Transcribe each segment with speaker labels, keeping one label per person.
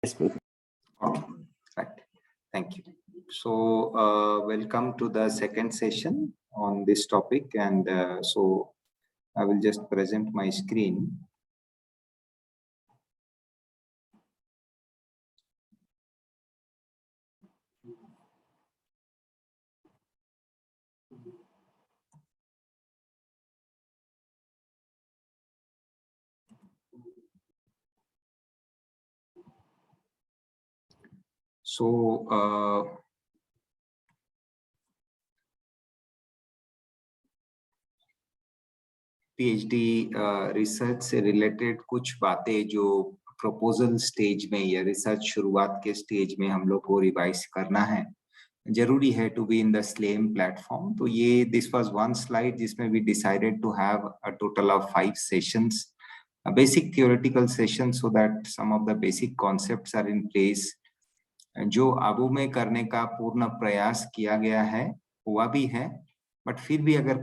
Speaker 1: Okay, right. Thank you. So, welcome to the second session on this topic, and so I will just present my screen. So, PhD research से related कुछ बातें जो proposal stage में या research शुरुआत के stage में हम लोग को रिवाइज करना है, जरूरी है to be in the slam platform. तो ये दिस वाज वन स्लाइड जिसमें we decided to have a total of 5 sessions, a basic theoretical session, so that some of the basic concepts are in place. जो आबू में करने का पूर्ण प्रयास किया गया है हुआ भी है, बट फिर भी अगर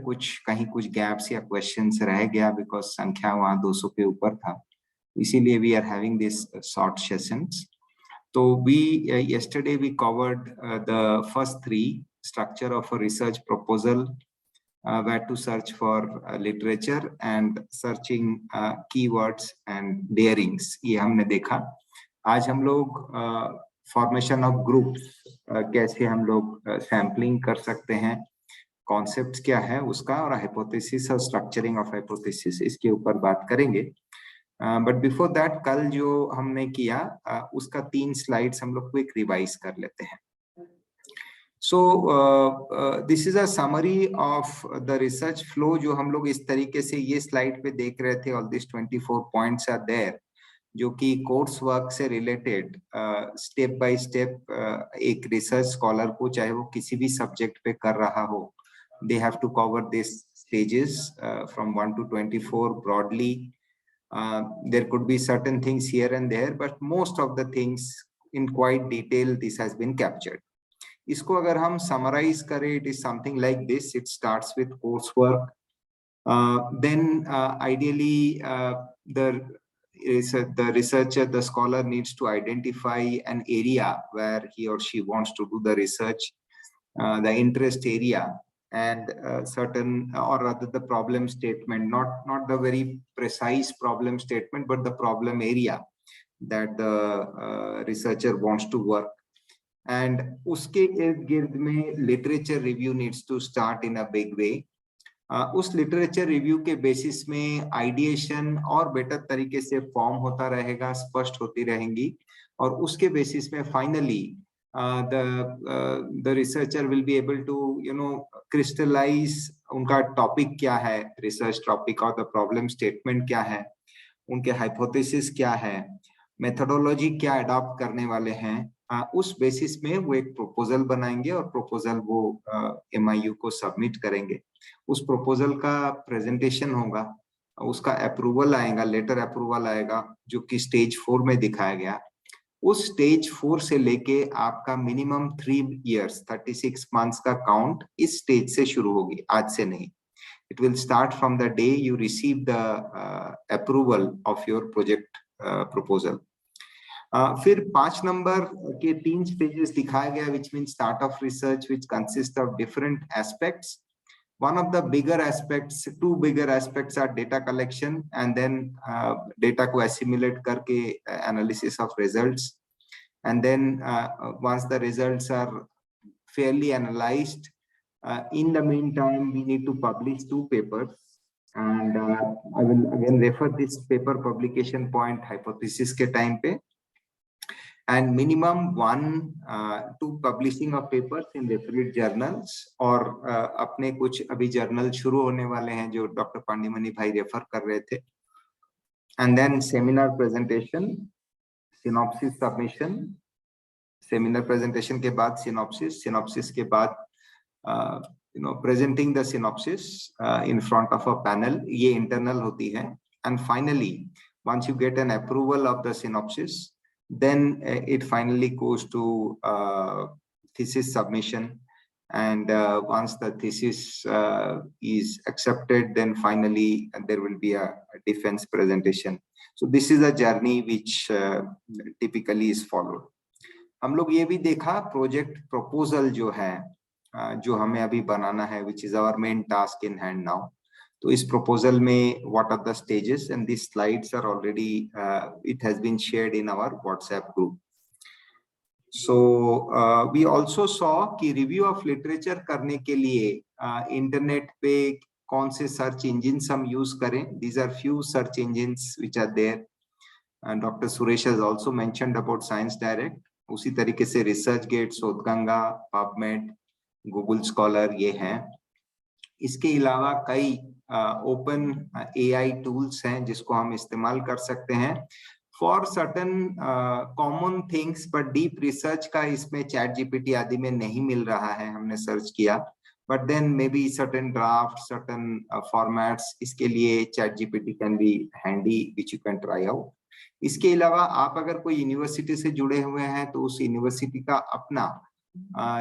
Speaker 1: कहीं कुछ गैप्स या क्वेश्चंस रह गया बिकॉज संख्या वहाँ 200 के ऊपर था, इसीलिए we are having this short sessions. तो we yesterday we covered the first 3 structure of a research proposal, where to search for literature and searching keywords and bearings. ये हमने देखा. आज हम लोग फॉर्मेशन ऑफ ग्रुप्स कैसे हम लोग सैम्पलिंग कर सकते हैं, कॉन्सेप्ट क्या है उसका, और हाइपोथेसिस और स्ट्रक्चरिंग ऑफ हाइपोथेसिस, इसके ऊपर बात करेंगे. बट बिफोर दैट, कल जो हमने किया उसका 3 स्लाइड्स हम लोग क्विक रिवाइज कर लेते हैं. So this is a summary of the research flow. जो हम लोग इस तरीके से ये स्लाइड पे देख रहे थे, all this 24 points are there, जो कि कोर्स वर्क से रिलेटेड स्टेप बाय स्टेप एक रिसर्च स्कॉलर को, चाहे वो किसी भी सब्जेक्ट पे कर रहा हो, they have to cover this stages from 1 to 24 broadly. There could be certain things here and there, but most of the things in quite detail this has been captured. इसको अगर हम summarize करें, it is something like this. It starts with coursework. Then ideally the researcher, the scholar needs to identify an area where he or she wants to do the research, the interest area, and certain, or rather the problem statement, not the very precise problem statement, but the problem area that the researcher wants to work. And uske ird-gird mein literature review needs to start in a big way. उस literature review के basis में ideation और better तरीके से form होता रहेगा, स्पष्ट होती रहेंगी, और उसके बेसिस में finally the researcher will be able to crystallize उनका टॉपिक क्या है, रिसर्च टॉपिक, और द प्रॉब्लम स्टेटमेंट क्या है, उनके हाइपोथेसिस क्या है, मेथोडोलॉजी क्या अडॉप्ट करने वाले हैं. उस बेसिस में वो एक प्रपोजल बनाएंगे और प्रपोजल वो MIU को सबमिट करेंगे. उस प्रपोजल का प्रेजेंटेशन होगा, उसका अप्रूवल आएगा, लेटर अप्रूवल आएगा, जो कि स्टेज 4 में दिखाया गया. उस स्टेज 4 से लेके आपका मिनिमम 3 years 36 months का काउंट इस स्टेज से शुरू होगी, आज से नहीं. It will start from the day you receive the approval of your project proposal. फिर 5 नंबर के 3 स्टेजेस दिखाया गया, which means start of research, which consists of different aspects. One of the bigger aspects, 2 bigger aspects are data collection, and then data को assimilate करके analysis of results, and then once the results are fairly analyzed, in the meantime we need to publish 2 papers, and I will again refer this paper publication point hypothesis के time पे, and minimum 1 to publishing of papers in referred journals, और अपने कुछ अभी journal शुरू होने वाले हैं जो डॉक्टर पांडिमनी भाई रेफर कर रहे थे. And then seminar presentation, synopsis submission, seminar presentation के बाद synopsis के बाद presenting the synopsis in front of a panel, ये internal होती है. And finally, once you get an approval of the synopsis, then it finally goes to thesis submission, and once the thesis is accepted, then finally there will be a defense presentation. So this is a journey which typically is followed. हम लोग ये भी देखा project proposal जो है जो हमें अभी बनाना है, which is our main task in hand now. तो इस प्रपोजल में what are the stages, and these slides are already it has been shared in our WhatsApp group. So we also saw कि रिव्यू ऑफ लिटरेचर करने के लिए internet पे कौन से सर्च इंजिन्स हम यूज करें. These are few search engines which are there, and Dr. Suresh has also mentioned about Science Direct. उसी तरीके से ResearchGate, Shodhganga, PubMed, Google scholar ये हैं. इसके अलावा कई ओपन AI टूल्स हैं जिसको हम इस्तेमाल कर सकते हैं for certain common things, but deep research का इसमें चैट जीपीटी आदि में नहीं मिल रहा है. हमने सर्च किया, but then maybe certain draft, certain formats, इसके लिए ChatGPT can be handy, which you can try out. इसके अलावा आप अगर कोई यूनिवर्सिटी से जुड़े हुए हैं तो उस यूनिवर्सिटी का अपना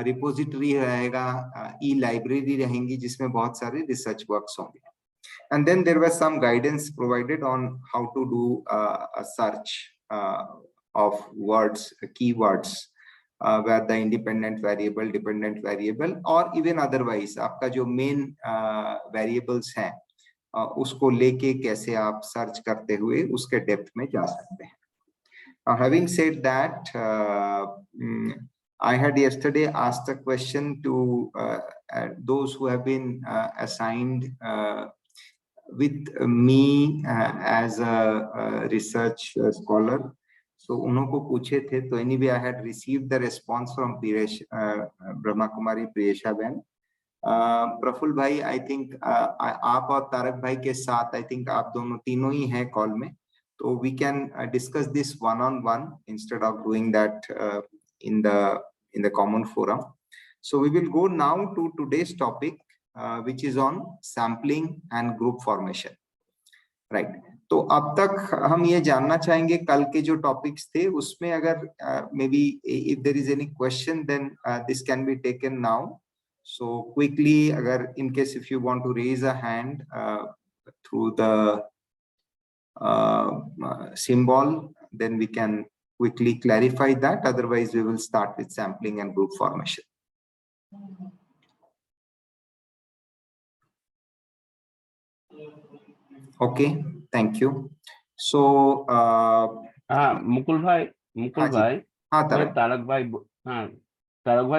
Speaker 1: रिपोजिटरी रहेगा, ई लाइब्रेरी रहेंगी जिसमें बहुत सारे रिसर्च वर्क्स होंगे. And then there was some guidance provided on how to do a search of words, keywords, where the independent variable, dependent variable, or even otherwise आपका जो main variables हैं उसको लेके कैसे आप सर्च करते हुए उसके डेप्थ में जा सकते हैं. Having said that, I had yesterday asked a question to those who have been assigned with me as a research scholar. So उन्हों को पूछे थे, तो anyway I had received the response from Brahma Kumari Priyesha बहन. प्रफुल्ल भाई, I think आप और तारक भाई के साथ I think आप दोनों तीनों ही हैं कॉल में, तो we can discuss this one-on-one instead of doing that in the common forum. So we will go now to today's topic, which is on sampling and group formation, right? तो अब तक हम ये जानना चाहेंगे कल के जो टॉपिक्स थे उसमें अगर maybe if there is any question, then this can be taken now. So quickly, अगर in case if you want to raise a hand through the symbol, then we can quickly clarify that. Otherwise, we will start with sampling and group formation. Okay, thank you. So
Speaker 2: Mukul भाई
Speaker 1: हाँ
Speaker 2: तारक भाई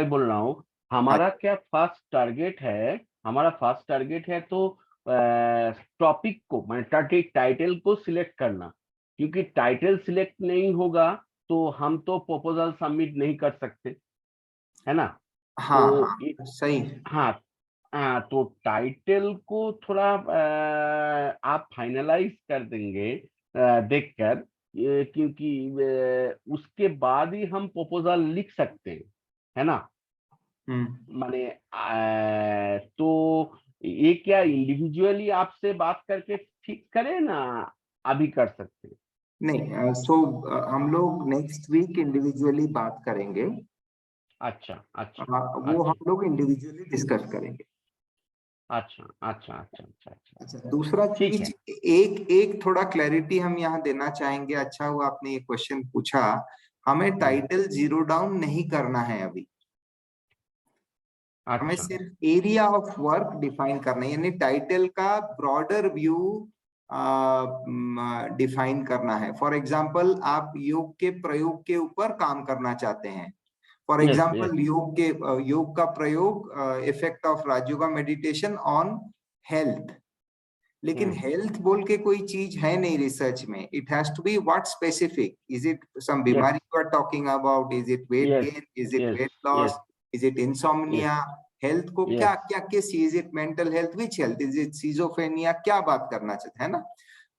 Speaker 2: बोल रहा हूँ. हमारा क्या first target है? हमारा फर्स्ट टारगेट है तो टॉपिक को माने टाइटल को सिलेक्ट करना, क्योंकि टाइटल सिलेक्ट नहीं होगा तो हम तो प्रपोजल सबमिट नहीं कर सकते, है ना?
Speaker 1: हाँ,
Speaker 2: तो
Speaker 1: सही.
Speaker 2: हाँ, तो टाइटल को थोड़ा आप फाइनलाइज कर देंगे देखकर, क्योंकि उसके बाद ही हम प्रपोजल लिख सकते हैं, है ना? माने तो ये क्या इंडिविजुअली आपसे बात करके ठीक करें ना, अभी कर सकते हैं?
Speaker 1: नहीं, सो हम लोग नेक्स्ट वीक इंडिविजुअली बात करेंगे.
Speaker 2: अच्छा.
Speaker 1: वो हम लोग इंडिविजुअली डिस्कस करेंगे.
Speaker 2: अच्छा.
Speaker 1: दूसरा चीज, एक थोड़ा क्लैरिटी हम यहाँ देना चाहेंगे. अच्छा हुआ आपने ये क्वेश्चन पूछा. हमें टाइटल जीरो डाउन नहीं करना है अभी. हमें सिर्फ एरिया ऑफ वर्क डिफाइन करना है, यानी टाइटल का ब्रॉडर व्यू डिफाइन करना है. फॉर एग्जाम्पल, आप योग के प्रयोग के ऊपर काम करना चाहते हैं. फॉर एग्जाम्पल, योग का प्रयोग, effect of Rajyoga meditation on health. लेकिन हेल्थ बोल के कोई चीज है नहीं रिसर्च में. It has to be what specific. Is it some बीमारी you are talking about? Is it weight gain? Is it weight loss? Is it insomnia? Health को क्या किस, is it mental health? Which health? Is it schizophrenia? क्या बात करना चाहते हैं ना?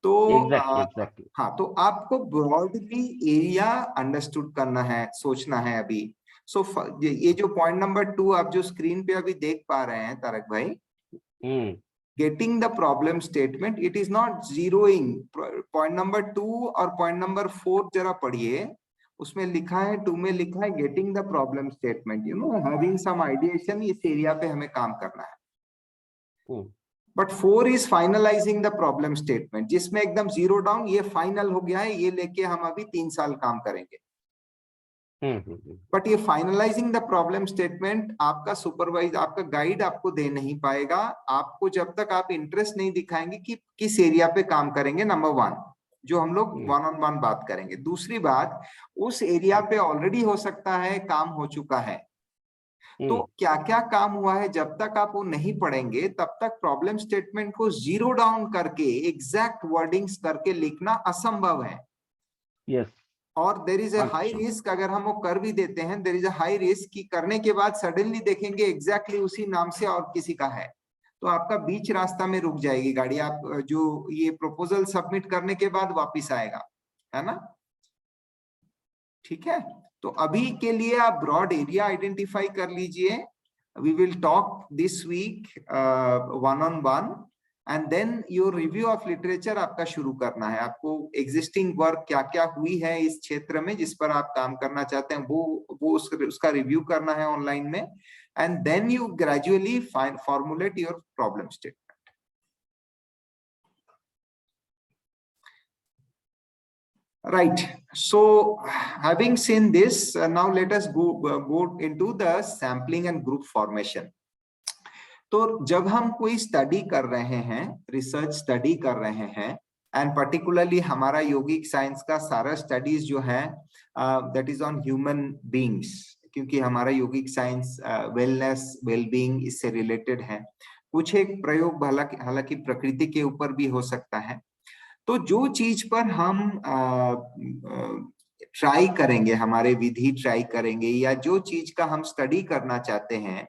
Speaker 1: तो
Speaker 2: exactly.
Speaker 1: हाँ, तो आपको ब्रॉडली एरिया अंडरस्टूड करना है, सोचना है अभी. सो ये जो पॉइंट नंबर 2 आप जो स्क्रीन पे अभी देख पा रहे हैं तारक भाई, getting the problem statement, it is not zeroing. Point number 2 और पॉइंट नंबर 4 जरा पढ़िए. उसमें लिखा है 2 में लिखा है getting the problem statement, you know having some ideation, इस एरिया पे हमें काम करना है। But 4 is finalising the problem statement, जिसमें एकदम जीरो डाउन, ये फाइनल हो गया है, ये लेके हम अभी 3 साल काम करेंगे। बट ये फाइनलाइजिंग द प्रॉब्लम स्टेटमेंट आपका सुपरवाइज, आपका गाइड आपको दे नहीं पाएगा, आपको जब तक आप इंटरेस्ट नहीं दिखाएंगे कि किस एरिया पे काम करेंगे, नंबर 1, जो हम लोग 1-on-1 बात करेंगे। दूसरी बात, उस एरिया पे ऑलरेडी हो सकता है काम हो चुका है, तो क्या क्या काम हुआ है, जब तक आप वो नहीं पढ़ेंगे तब तक प्रॉब्लम स्टेटमेंट को जीरो डाउन करके एग्जैक्ट वर्डिंग्स करके लिखना असंभव है।
Speaker 2: यस।
Speaker 1: और there is a high risk, अगर हम वो कर भी देते हैं, there is a high risk कि करने के बाद सडनली देखेंगे एग्जैक्टली उसी नाम से और किसी का है, तो आपका बीच रास्ता में रुक जाएगी गाड़ी, आप जो ये प्रपोजल सबमिट करने के बाद वापिस आएगा, है ना? ठीक है, तो अभी के लिए आप ब्रॉड एरिया आइडेंटिफाई कर लीजिए। We will talk this week 1-on-1 and then your review of literature आपका शुरू करना है। आपको एग्जिस्टिंग वर्क क्या क्या हुई है इस क्षेत्र में जिस पर आप काम करना चाहते हैं, वो उसका रिव्यू करना है ऑनलाइन में, and then you gradually formulate your problem statement. Right. So, having seen this, now let us go into the sampling and group formation. तो जब हम कोई स्टडी कर रहे हैं, रिसर्च स्टडी कर रहे हैं, एंड पर्टिकुलरली हमारा योगिक साइंस का सारा स्टडीज जो है that is on human beings, क्योंकि हमारा योगिक साइंस वेलनेस वेलबींग इससे रिलेटेड है। कुछ एक प्रयोग हालांकि प्रकृति के ऊपर भी हो सकता है। तो जो चीज पर हम ट्राई करेंगे, हमारे विधि ट्राई करेंगे, या जो चीज का हम स्टडी करना चाहते हैं,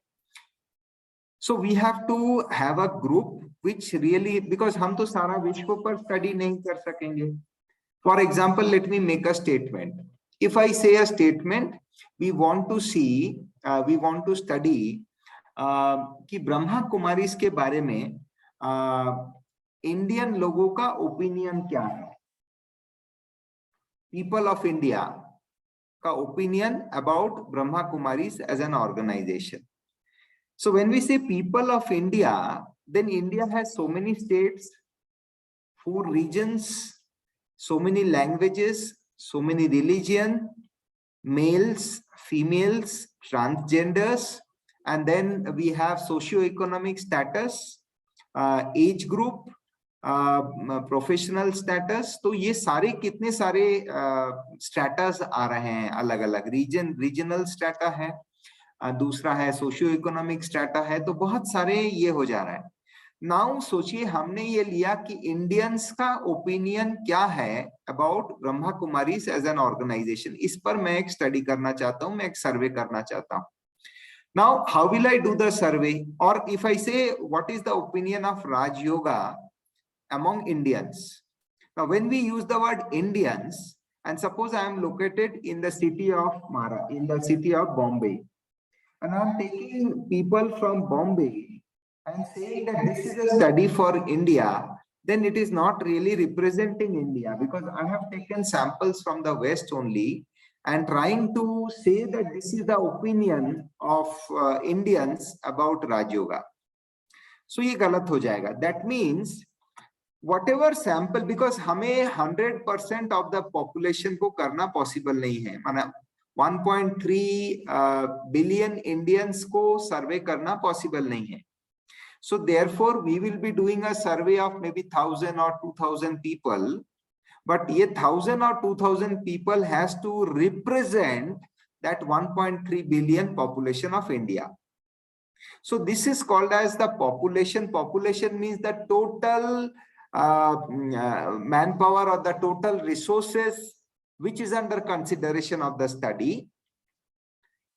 Speaker 1: so we have to have a group which really, because हम तो सारा विश्व पर स्टडी नहीं कर सकेंगे। For example, let me make a statement. If I say a statement, we want to see, we want to study कि ब्रह्मा कुमारीज के बारे में इंडियन लोगों का ओपिनियन क्या है, पीपल ऑफ इंडिया का opinion about Brahma Kumaris as an organisation. So when we say people of India, then India has so many states, 4 regions, so many languages, so many religion, males, females, transgenders, and then we have socio-economic status, age group, professional status. तो ये सारे कितने सारे status आ रहे हैं अलग अलग, regional strata है, दूसरा है सोशियो इकोनॉमिक स्टेटा है, तो बहुत सारे ये हो जा रहा है। नाउ सोचिए, हमने ये लिया कि इंडियंस का ओपिनियन क्या है about Brahma Kumaris as an organisation, इस पर मैं एक स्टडी करना चाहता हूं, मैं एक सर्वे करना चाहता हूं। Now how will I do the survey? और इफ आई से what is the opinion of Raj yoga among Indians? Now, when we use the word Indians, and suppose I am located in the city of Bombay, and I am taking people from Bombay and saying that this is a study for India, then it is not really representing India, because I have taken samples from the West only and trying to say that this is the opinion of Indians about Raj Yoga. So ये गलत हो जाएगा. That means whatever sample, because हमें 100% of the population को करना possible नहीं है, माना 1.3 billion Indians को सर्वे करना possible नहीं है. So therefore we will be doing a survey of maybe 1,000 or 2,000 people, but ये 1,000 or 2,000 people has to represent that 1.3 billion population of India. So this is called as the population. Population means the total manpower or the total resources which is under consideration of the study.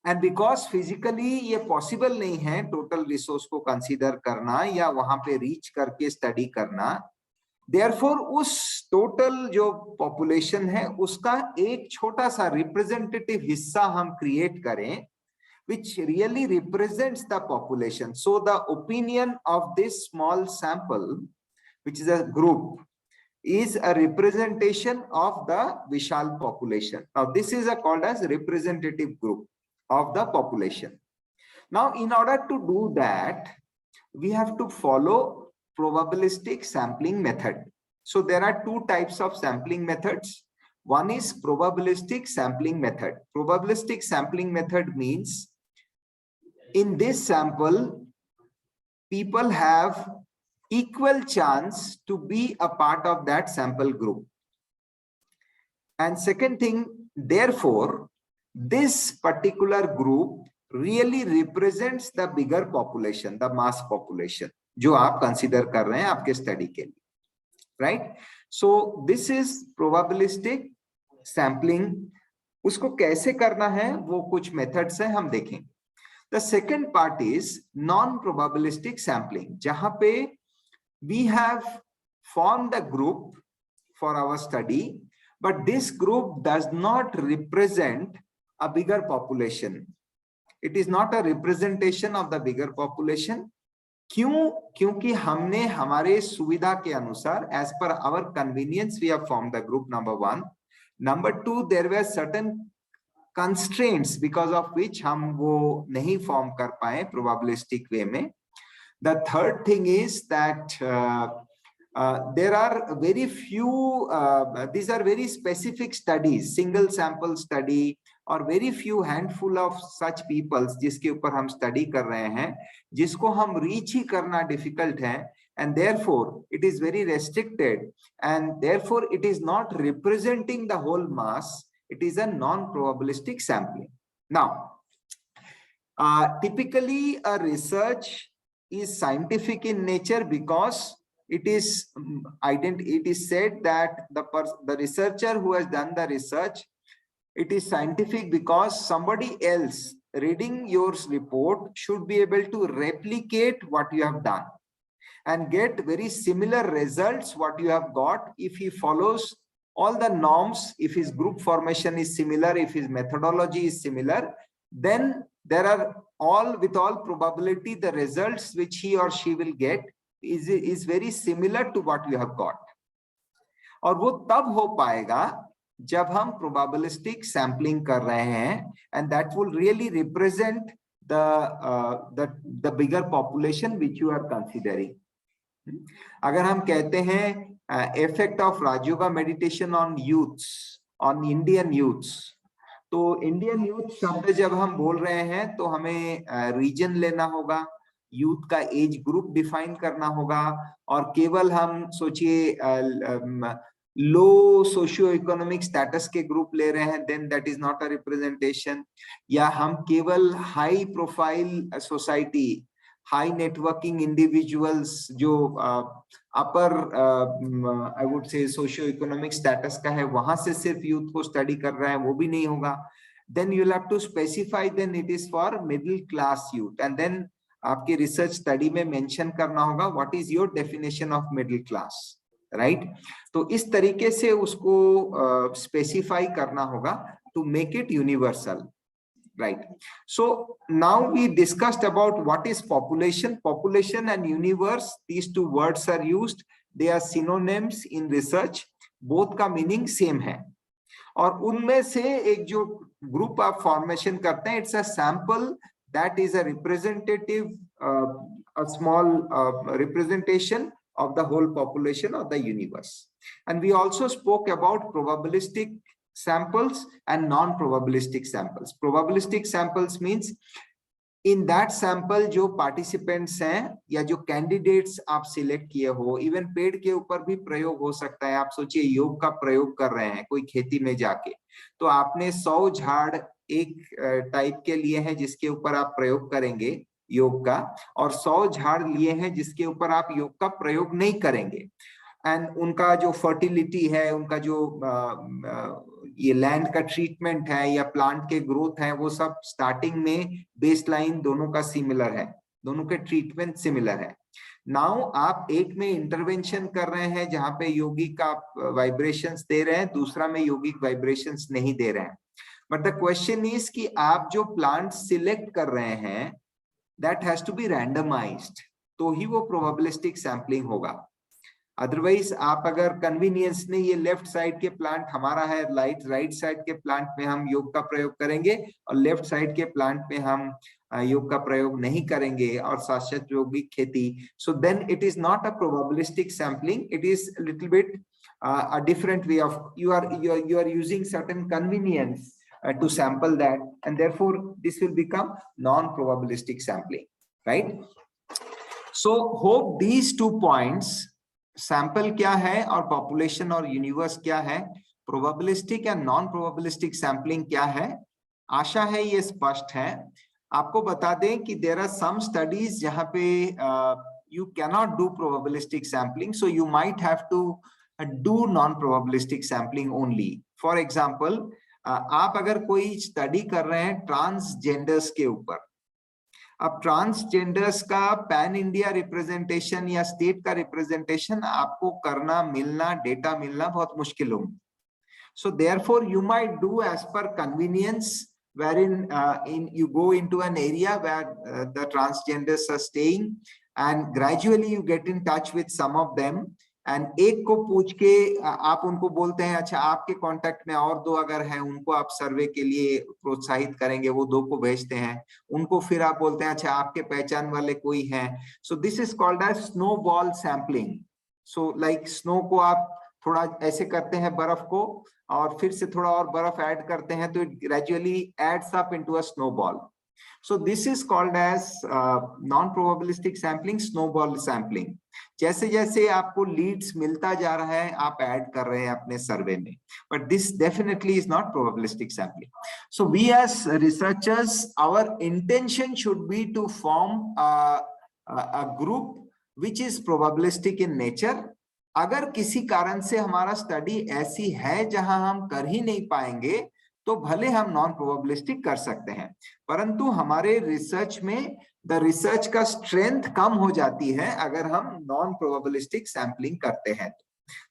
Speaker 1: And because physically ये possible नहीं है total resource को consider करना या वहां पे reach करके study करना, therefore उस total जो population है उसका एक छोटा सा representative हिस्सा हम create करें which really represents the population. So the opinion of this small sample, which is a group, is a representation of the Vishal population. Now this is called as representative group of the population. Now in order to do that, we have to follow probabilistic sampling method. So there are two types of sampling methods. One is probabilistic sampling method. Probabilistic sampling method means in this sample, people have equal chance to be a part of that sample group. And second thing, therefore, this particular group really represents the bigger population, the mass population, जो आप consider कर रहे हैं आपके study के लिए, right? So this is probabilistic sampling. उसको कैसे करना है वो कुछ methods हैं, हम देखेंगे. The second part is non-probabilistic sampling, जहां पे we have formed a group for our study, but this group does not represent a bigger population. It is not a representation of the bigger population. क्यों? क्योंकि हमने हमारे सुविधा के अनुसार, as per our convenience, we have formed the group, number one. Number two, there were certain constraints because of which हम वो नहीं form कर पाए probabilistic way में. The third thing is that there are very few, these are very specific studies, single sample study, और very few handful of such peoples जिसके ऊपर हम study कर रहे हैं, जिसको हम reach ही करना difficult है, and therefore it is very restricted, and therefore it is not representing the whole mass. It is a non-probabilistic sampling. Now, typically a research is scientific in nature because it is said that the researcher who has done the research, it is scientific because somebody else reading your report should be able to replicate what you have done and get very similar results what you have got if he follows all the norms, if his group formation is similar, if his methodology is similar, then there are with all probability the results which he or she will get is very similar to what you have got. और वो तब हो पाएगा जब हम probabilistic sampling कर रहे हैं, and that will really represent the bigger population which you are considering. अगर हम कहते हैं effect of Raj Yoga meditation on youths, on Indian youths, तो इंडियन यूथ शब्द जब हम बोल रहे हैं तो हमें रीजन लेना होगा, यूथ का एज ग्रुप डिफाइन करना होगा, और केवल हम सोचिए लो सोशियो इकोनॉमिक स्टेटस के ग्रुप ले रहे हैं, then that is not a representation. या हम केवल high profile society, high networking individuals जो upper I would say socio economic status का है, वहां से सिर्फ यूथ को स्टडी कर रहे हैं, वो भी नहीं होगा. Then you will have to specify, then it is for middle class youth, and then आपकी रिसर्च स्टडी में मेंशन करना होगा what is your definition of middle class, right. तो इस तरीके से उसको स्पेसिफाई करना होगा to make it universal, right? So now we discussed about what is population. Population and universe, these two words are used. They are synonyms in research. Both का meaning same है. और उनमें से एक जो group आप formation करते हैं, it's a sample that is a representative, a small representation of the whole population of the universe. And we also spoke about probabilistic samples and non-probabilistic samples. Probabilistic samples means in that sample जो participants हैं या जो candidates आप select किए हो, even पेड़ के ऊपर भी प्रयोग हो सकता है. आप सोचिए योग का प्रयोग कर रहे हैं कोई खेती में जाके, तो आपने 100 झाड़ एक टाइप के लिए हैं जिसके ऊपर आप प्रयोग करेंगे योग का, और 100 झाड़ लिए हैं जिसके ऊपर आप योग का प्रयोग नहीं करेंगे. एंड उनका जो फर्टिलिटी है, उनका जो ये लैंड का ट्रीटमेंट है या प्लांट के ग्रोथ है, वो सब स्टार्टिंग में बेसलाइन दोनों का सिमिलर है, दोनों के ट्रीटमेंट सिमिलर है. नाउ आप एक में इंटरवेंशन कर रहे हैं जहां पे यौगिक आप वाइब्रेशंस दे रहे हैं, दूसरा में यौगिक वाइब्रेशंस नहीं दे रहे हैं. बट द क्वेश्चन इज कि आप जो प्लांट सिलेक्ट कर रहे हैं that has to be randomised, तो ही वो प्रोबेबिलिस्टिक सैंपलिंग होगा. अदरवाइज आप अगर कन्वीनियंस ने ये लेफ्ट साइड के प्लांट हमारा है, राइट साइड के प्लांट में हम योग का प्रयोग करेंगे और लेफ्ट साइड के प्लांट में हम योग का प्रयोग नहीं करेंगे और शाश्वत यौगिक खेती, so then it is not a probabilistic sampling, it is little bit a different way of you are using certain convenience to sample that, and therefore this will become non-probabilistic sampling, right? So hope these 2 points, sample क्या है और population और universe क्या है, probabilistic या non-probabilistic sampling क्या है, आशा है ये स्पष्ट है। आपको बता दें कि there are some studies जहां पे you cannot do probabilistic sampling, so you might have to do non-probabilistic sampling only. For example, आप अगर कोई स्टडी कर रहे हैं ट्रांसजेंडर्स के ऊपर, अब ट्रांसजेंडर्स का पैन इंडिया रिप्रेजेंटेशन या स्टेट का रिप्रेजेंटेशन आपको करना, मिलना, डेटा मिलना बहुत मुश्किल होगा। So therefore you might do as per convenience, wherein you go into an area where the transgenders are staying and gradually you get in touch with some of them, and एक को पूछ के आप उनको बोलते हैं अच्छा आपके कांटेक्ट में और 2 अगर हैं उनको आप सर्वे के लिए प्रोत्साहित करेंगे, वो 2 को भेजते हैं, उनको फिर आप बोलते हैं अच्छा आपके पहचान वाले कोई हैं। So this is called as snowball sampling. So like snow को आप थोड़ा ऐसे करते हैं बर्फ को और फिर से थोड़ा और बर्फ ऐड करते हैं तो it gradually adds up into a snowball. So this is called as non-probabilistic sampling, snowball sampling. जैसे जैसे आपको लीड्स मिलता जा रहा है आप ऐड कर रहे हैं अपने सर्वे में, but this definitely is not probabilistic sampling. So we as researchers, our intention should be to form a group which is probabilistic in nature. अगर किसी कारण से हमारा स्टडी ऐसी है जहां हम कर ही नहीं पाएंगे तो भले हम नॉन प्रोबेबिलिस्टिक कर सकते हैं, परंतु हमारे रिसर्च में द रिसर्च का स्ट्रेंथ कम हो जाती है अगर हम नॉन प्रोबेबिलिस्टिक सैम्पलिंग करते हैं।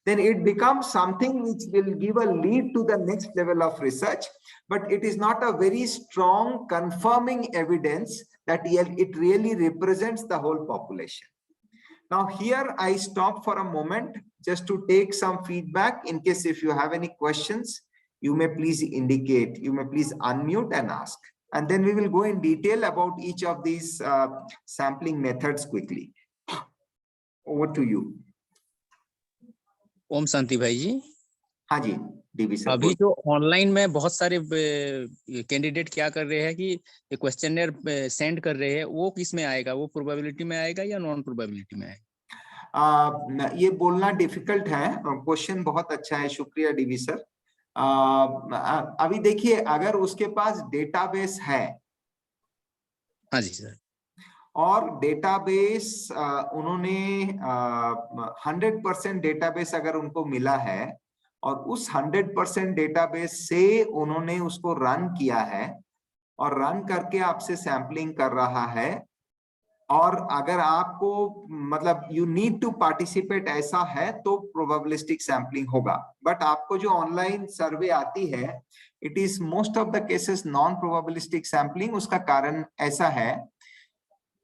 Speaker 1: Then it becomes something which will give a lead to the next level of research, but it is not a very strong confirming evidence that it really represents the whole population. Now here I stop for a moment just to take some feedback. In case if you have any questions, you may please indicate, you may please unmute and ask, and then we will go in detail about each of these sampling methods quickly. Over to you.
Speaker 3: Om Shanti भाई जी।
Speaker 1: हाँ जी dB sir.
Speaker 3: अभी जो online में बहुत सारे candidate क्या कर रहे हैं कि क्वेश्चनर सेंड कर रहे हैं, वो किस में आएगा, वो प्रोबेबिलिटी में आएगा या नॉन प्रोबेबिलिटी में आएगा?
Speaker 1: ये बोलना डिफिकल्ट है। क्वेश्चन बहुत अच्छा है, शुक्रिया डीबी सर। अभी देखिए अगर उसके पास डेटाबेस है,
Speaker 3: हाँ जी सर,
Speaker 1: और डेटाबेस उन्होंने 100% डेटाबेस अगर उनको मिला है और उस 100% डेटाबेस से उन्होंने उसको रन किया है और रन करके आपसे सैम्पलिंग कर रहा है, और अगर आपको मतलब यू नीड टू पार्टिसिपेट ऐसा है तो प्रोबेबिलिस्टिक सैम्पलिंग होगा। बट आपको जो ऑनलाइन सर्वे आती है it is most of the cases non probabilistic sampling. उसका कारण ऐसा है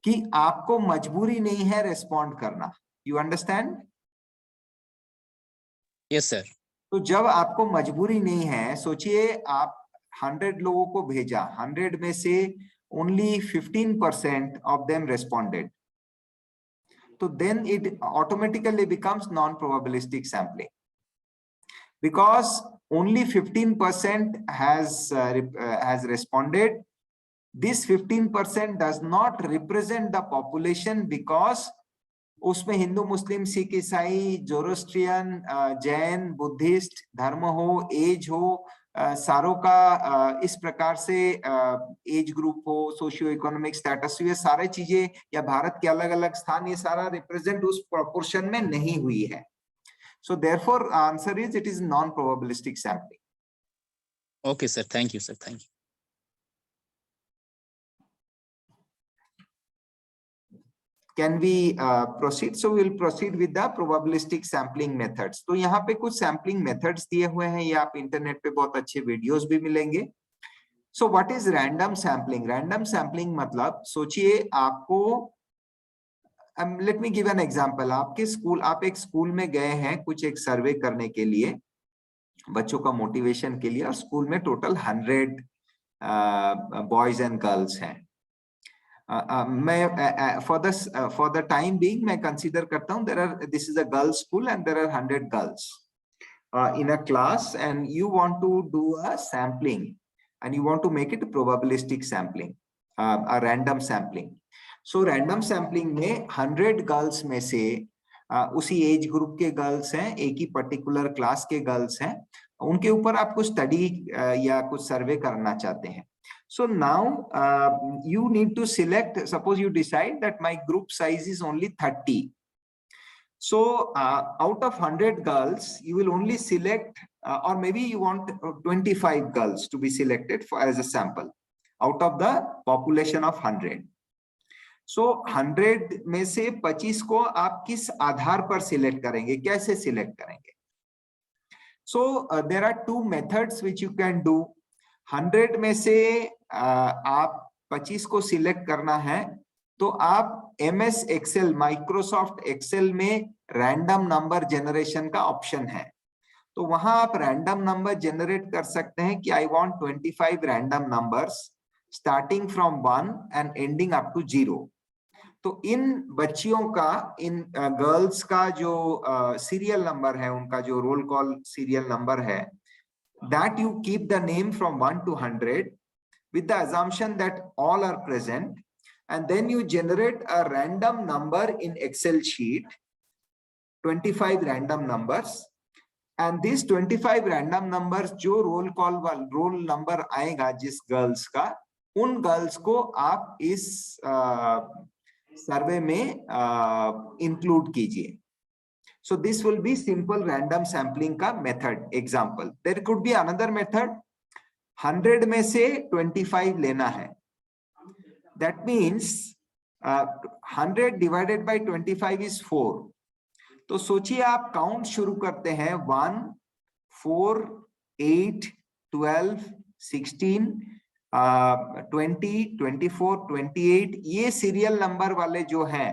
Speaker 1: कि आपको मजबूरी नहीं है रेस्पॉन्ड करना। You understand?
Speaker 3: Yes sir.
Speaker 1: तो जब आपको मजबूरी नहीं है, सोचिए आप 100 लोगों को भेजा, 100 में से only 15% of them responded, so then it automatically becomes non-probabilistic sampling, because only 15% has responded. This 15% does not represent the population, because उसमें हिंदू, मुस्लिम, सिख, ईसाई, जोरोस्ट्रियन, जैन, बुद्धिस्ट धर्म हो, एज हो, सारों का इस प्रकार से एज ग्रुप हो, सोशियो इकोनॉमिक स्टेटस, ये सारी चीजें, या भारत के अलग अलग स्थान, ये सारा रिप्रेजेंट उस प्रोपोर्शन में नहीं हुई है। So therefore answer is it is non probabilistic sampling.
Speaker 3: Okay sir, thank you sir, thank you.
Speaker 1: Can we proceed? So we will proceed with the probabilistic sampling methods. तो यहाँ पे कुछ sampling methods दिए हुए हैं, ये आप इंटरनेट पे बहुत अच्छे वीडियोस भी मिलेंगे। So what is random sampling? Random sampling मतलब सोचिए आपको let me give an example. आपके स्कूल, आप एक स्कूल में गए हैं कुछ एक सर्वे करने के लिए, बच्चों का मोटिवेशन के लिए, और स्कूल में टोटल 100 बॉयज एंड गर्ल्स हैं। मैं फॉर द टाइम बीइंग मैं कंसीडर करता हूं this is a girls school and there are 100 girls in a class, and you want to do a sampling and you want to make it a probabilistic sampling, a random sampling. So random sampling में 100 girls में से उसी age group के girls हैं, एक ही particular class के girls हैं, उनके ऊपर आप कुछ स्टडी या कुछ सर्वे करना चाहते हैं. So now you need to select, suppose you decide that my group size is only 30. So out of 100 girls, you will only select, or maybe you want 25 girls to be selected for as a sample out of the population of 100. So 100 में से 25 को आप किस आधार पर select करेंगे, कैसे select करेंगे? So there are two methods which you can do. 100 में से आप 25 को सिलेक्ट करना है तो आप MS Excel, माइक्रोसॉफ्ट एक्सेल में रैंडम नंबर जनरेशन का ऑप्शन है, तो वहां आप रैंडम नंबर जनरेट कर सकते हैं कि I want 25 random numbers starting from 1 and ending up to 0. तो इन बच्चियों का, इन गर्ल्स का जो सीरियल नंबर है, उनका जो रोल कॉल सीरियल नंबर है, that you keep the name from 1 to 100 with the assumption that all are present, and then you generate a random number in Excel sheet, 25 random numbers, and these 25 random numbers जो roll number आएगा जिस girls का, उन girls को आप इस सर्वे में include कीजिए. So this will be simple random sampling का method example. There could be another method. 100 में से 25 लेना है. That means 100 divided by 25 is 4. तो सोचिए आप काउंट शुरू करते हैं 1, 4, 8, 12, 16, 20, 24, 28, ये सीरियल नंबर वाले जो हैं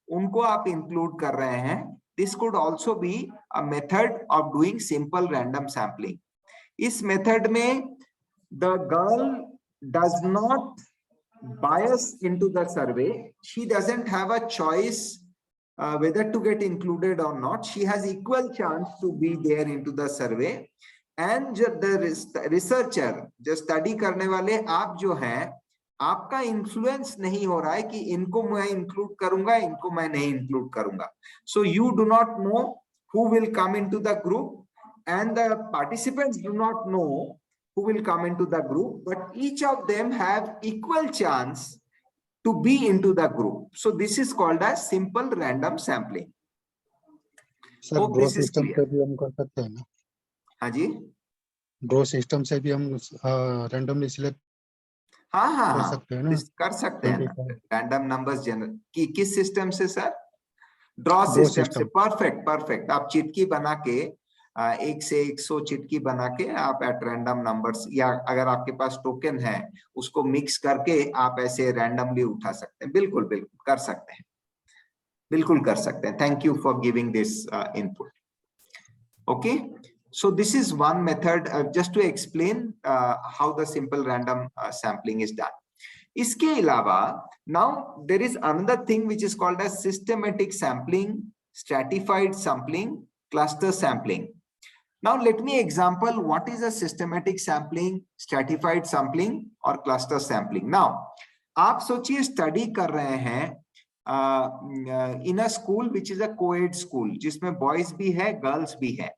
Speaker 1: उनको आप इंक्लूड कर रहे हैं. This could also be a method of doing simple random sampling. इस मेथड में the girl does not bias into the survey. She doesn't have a choice whether to get included or not. She has equal chance to be there into the survey. And the researcher, जो study करने वाले आप जो हैं, आपका influence नहीं हो रहा है कि इनको मैं include करूंगा, इनको मैं नहीं include करूंगा. So you do not know who will come into the group, and the participants do not know who will come into the group, but each of them have equal chance to be into the group. So this is called as simple random sampling.
Speaker 4: Sir draw system से भी हम कर सकते हैं ना?
Speaker 1: हाँ जी,
Speaker 4: draw system से भी हम रैंडमली सिलेक्ट कर सकते हैं ना?
Speaker 1: कर सकते हैं ना रैंडम नंबर्स जनरेट की. किस सिस्टम से सर? ड्रॉ सिस्टम से. परफेक्ट. आप चिटकी बना के 1 से 100 चिटकी बना के आप एट रैंडम नंबर्स, या अगर आपके पास टोकन है उसको मिक्स करके आप ऐसे रैंडमली उठा सकते हैं. बिल्कुल कर सकते हैं, बिल्कुल कर सकते हैं. Thank you for giving this input. Okay, so this is one method just to explain how the simple random sampling is done. इसके अलावा now there is another thing which is called as systematic sampling, stratified sampling, cluster sampling. Now let me example what is a systematic sampling, stratified sampling or cluster sampling. Now आप सोचिए study कर रहे हैं in a school which is a coed school, जिसमें boys भी है girls भी है.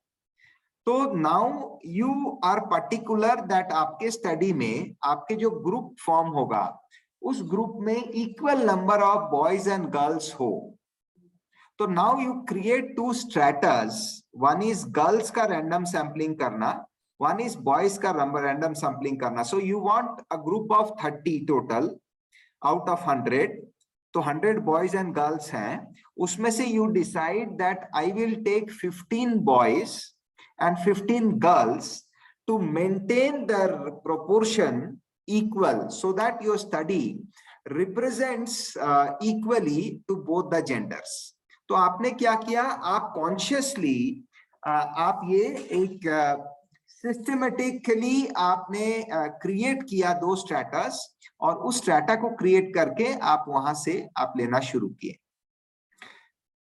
Speaker 1: तो now you are particular that आपके स्टडी में आपके जो ग्रुप फॉर्म होगा उस ग्रुप में equal number of boys and girls हो. तो now you create 2 strata. One is girls का रैंडम सैम्पलिंग करना, वन इज बॉयज का रैंडम सैम्पलिंग करना. So you want a group of 30 total out of 100. तो 100 बॉयज एंड गर्ल्स हैं, उसमें से you decide that I will take 15 boys and 15 girls to maintain the proportion equal, so that your study represents equally to both the genders. तो आपने क्या किया, आप consciously आप ये एक सिस्टमेटिकली आपने क्रिएट किया 2 स्ट्रैटास, और उस स्ट्रैटा को क्रिएट करके आप वहां से आप लेना शुरू किए.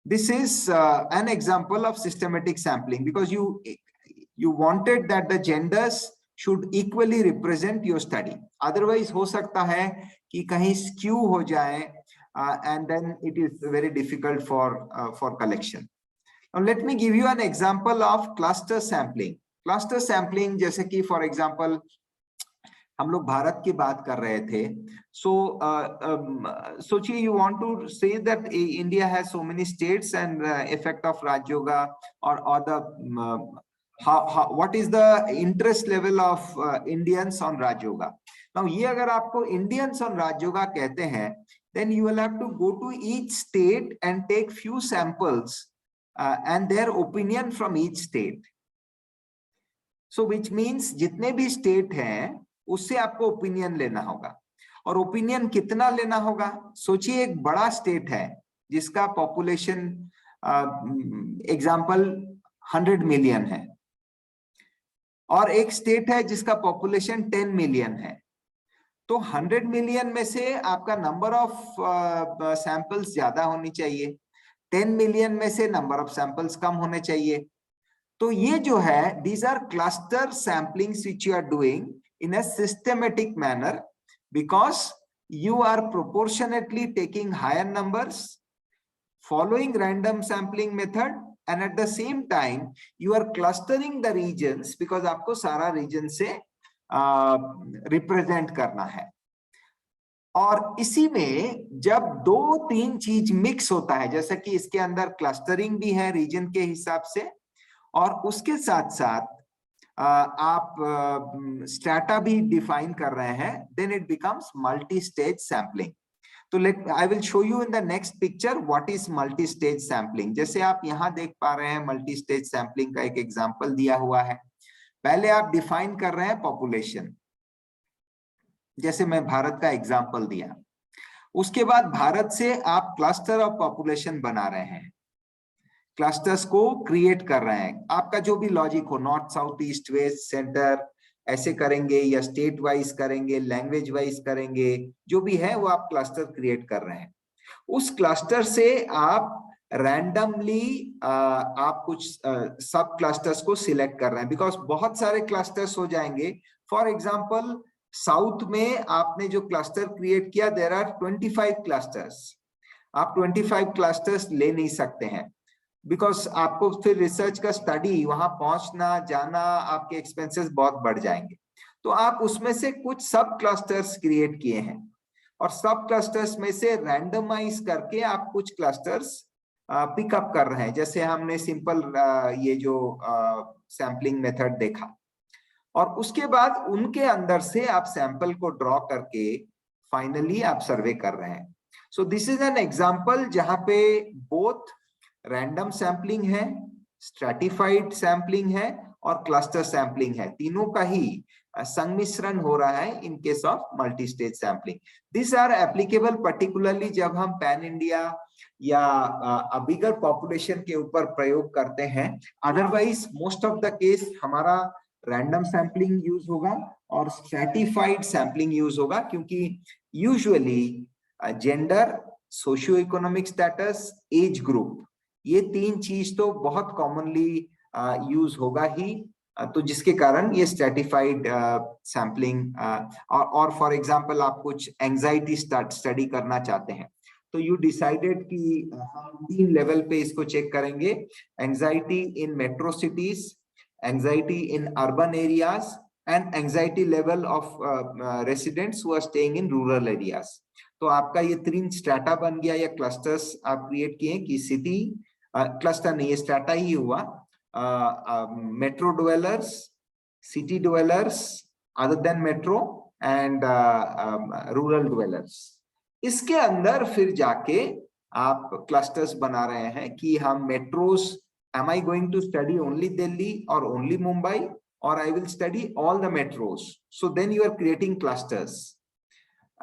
Speaker 1: This is an example of systematic sampling, because you wanted that the genders should equally represent your study. Otherwise हो सकता है कि कहीं skew हो जाए, and then it is very difficult for collection. Now let me give you an example of cluster sampling. Cluster sampling जैसे कि for example हम लोग भारत की बात कर रहे थे. So सोचिए, you want to say that India has so many states and effect of Raj Yoga or the what is the interest level of Indians on Raj Yoga. Now ये अगर आपको Indians on Raj Yoga कहते हैं, then you will have to go to each state and take few samples and their opinion from each state. So which means जितने भी state हैं उससे आपको ओपिनियन लेना होगा. और ओपिनियन कितना लेना होगा? सोचिए एक बड़ा स्टेट है जिसका पॉपुलेशन एग्जांपल 100 मिलियन है, और एक स्टेट है जिसका पॉपुलेशन 10 मिलियन है. तो 100 मिलियन में से आपका नंबर ऑफ सैंपल्स ज्यादा होनी चाहिए, 10 मिलियन में से नंबर ऑफ सैंपल्स कम होने चाहिए. तो ये जो है, these are cluster samplings which you are doing in a systematic manner, because you are proportionately taking higher numbers, following random sampling method, and at the same time you are clustering the regions, because आपको सारा region से represent करना है. और इसी में जब 2-3 चीज मिक्स होता है, जैसे कि इसके अंदर क्लस्टरिंग भी है रीजन के हिसाब से, और उसके साथ साथ आप स्ट्रैटा भी डिफाइन कर रहे हैं, then it becomes multi stage sampling. तो I will show you in the next picture what is multi stage sampling. जैसे आप यहाँ देख पा रहे हैं, मल्टी स्टेज सैम्पलिंग का एक एग्जांपल दिया हुआ है. पहले आप डिफाइन कर रहे हैं पॉपुलेशन, जैसे मैं भारत का एग्जांपल दिया. उसके बाद भारत से आप क्लस्टर ऑफ पॉपुलेशन बना रहे हैं, क्लस्टर्स को क्रिएट कर रहे हैं. आपका जो भी लॉजिक हो, north south east west centre ऐसे करेंगे, या स्टेट वाइज करेंगे, लैंग्वेज वाइज करेंगे, जो भी है वो आप क्लस्टर क्रिएट कर रहे हैं. उस क्लस्टर से आप रैंडमली आप कुछ सब क्लस्टर्स को सिलेक्ट कर रहे हैं, बिकॉज बहुत सारे क्लस्टर्स हो जाएंगे. फॉर एग्जांपल साउथ में आपने जो क्लस्टर क्रिएट किया, देयर आर 25 क्लस्टर्स. आप 25 क्लस्टर्स ले नहीं सकते हैं, बिकॉज आपको फिर रिसर्च का स्टडी, वहां पहुंचना जाना, आपके एक्सपेंसेस बहुत बढ़ जाएंगे. तो आप उसमें से कुछ सब क्लस्टर्स क्रिएट किए हैं, और सब क्लस्टर्स में से रैंडमाइज करके आप कुछ क्लस्टर्स पिकअप कर रहे हैं, जैसे हमने सिंपल ये जो सैम्पलिंग मेथड देखा. और उसके बाद उनके अंदर से आप सैंपल को ड्रॉ करके फाइनली आप सर्वे कर रहे हैं. So this is an example जहां पे बोथ रैंडम सैम्पलिंग है, स्ट्रैटिफाइड सैम्पलिंग है, और क्लस्टर सैम्पलिंग है. तीनों का ही संमिश्रण हो रहा है in case of multi stage sampling. This are applicable particularly जब हम पैन इंडिया या बिगर पॉपुलेशन के ऊपर प्रयोग करते हैं. Otherwise most of the case हमारा रैंडम सैम्पलिंग यूज होगा और स्ट्रैटिफाइड सैम्पलिंग यूज होगा, क्योंकि usually gender, socio economic status, age group, ये 3 चीज तो बहुत कॉमनली यूज होगा ही. तो जिसके कारण ये स्ट्रैटिफाइड सैम्पलिंग, और फॉर एग्जांपल आप कुछ एंजाइटी स्टडी करना चाहते हैं, तो यू डिसाइडेड कि हम 3 लेवल पे इसको चेक करेंगे. Anxiety in metro cities, anxiety in urban areas, and anxiety level of residents who are staying in rural areas. तो आपका ये 3 स्ट्रैटा बन गया, या क्लस्टर्स आप क्रिएट किए कि सिटी क्लस्टर नहीं, ये स्ट्रैटा ही हुआ. Metro dwellers, city dwellers other than metro, and rural dwellers. इसके अंदर फिर जाके आप क्लस्टर्स बना रहे हैं कि हम metros, am I going to study only Delhi or only Mumbai, or I will study all the metros. So then you are creating clusters.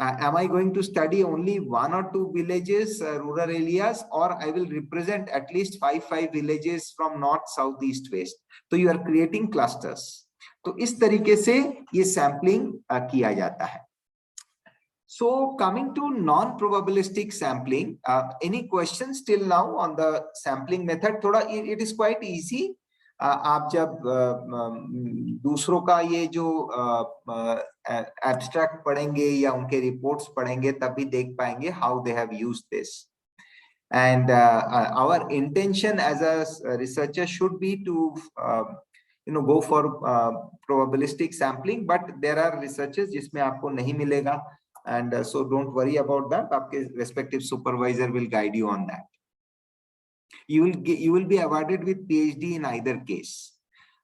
Speaker 1: am I going to study only 1 or 2 villages, rural areas, or I will represent at least 5 villages from north, south, east, west? So you are creating clusters. तो इस तरीके से ये sampling किया जाता है. So coming to non-probabilistic sampling, any questions till now on the sampling method? थोड़ा it is quite easy. आप जब दूसरों का ये जो abstract पढ़ेंगे या उनके reports पढ़ेंगे तभी देख पाएंगे how they have used this. And our intention as a researcher should be to go for probabilistic sampling, but there are researches जिसमें आपको नहीं मिलेगा. And so don't worry about that. आपके respective supervisor will guide you on that. You will be awarded with PhD in either case.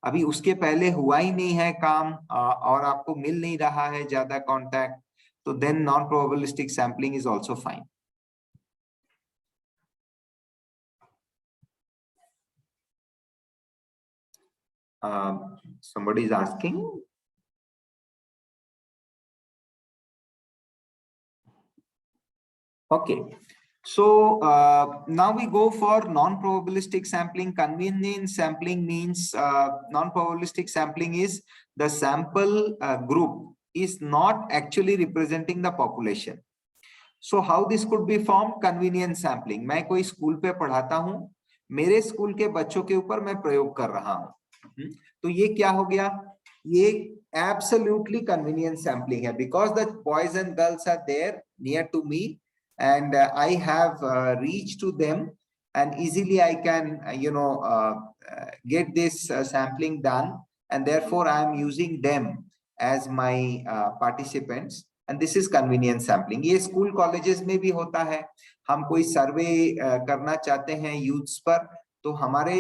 Speaker 1: अभी उसके पहले हुआ ही नहीं है काम और आपको मिल नहीं रहा है ज्यादा contact, तो then non-probabilistic sampling is also fine. Somebody is asking. Okay, so now we go for non-probabilistic sampling. Convenience sampling means non-probabilistic sampling is the sample group is not actually representing the population. So how this could be formed? Convenience sampling. मैं कोई school पे पढ़ाता हूँ, मेरे school के बच्चों के ऊपर मैं प्रयोग कर रहा हूँ, तो ये क्या हो गया? ये absolutely convenience sampling है, because the boys and girls are there near to me. And I have reached to them, and easily I can, get this sampling done, and therefore I am using them as my participants. And this is convenience sampling. ये school colleges में भी होता है. हम कोई survey करना चाहते हैं youths पर, तो हमारे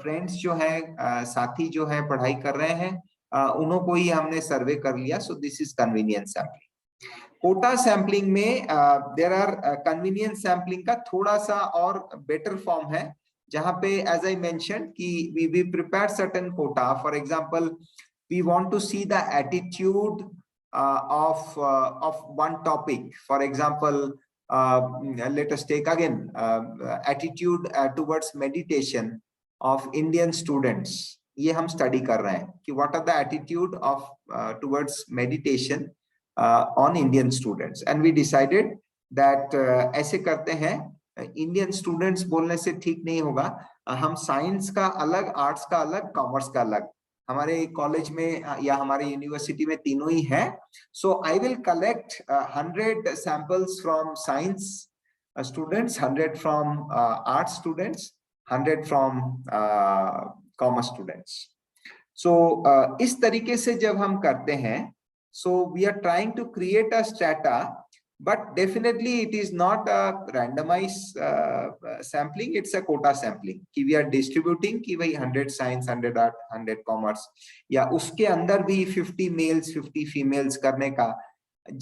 Speaker 1: friends जो हैं, साथी जो हैं पढ़ाई कर रहे हैं, उन्हों को ही हमने survey कर लिया. So this is convenience sampling. Quota sampling में देयर आर कन्वीनियंस सैम्पलिंग का थोड़ा सा और बेटर फॉर्म है, जहां पे एज आई मेंशन्ड कि we prepare certain quota. For example, we want to see the attitude of one topic. For example, let us take again attitude towards meditation of Indian students. ये हम study कर रहे हैं कि what are the attitude of towards meditation on Indian students, and we decided that ऐसे करते हैं. Indian students बोलने से ठीक नहीं होगा, हम साइंस का अलग, आर्ट्स का अलग, कॉमर्स का अलग. हमारे कॉलेज में या हमारे यूनिवर्सिटी में तीनों ही है. So I will collect 100 samples from science students, 100 from arts students, 100 from commerce students. So इस तरीके से जब हम करते हैं, so we are trying to create a strata, but definitely it is not a randomized sampling, it's a quota sampling कि we are distributing कि भाई 100 science, 100 art, 100 commerce, या उसके अंदर भी 50 males 50 females करने का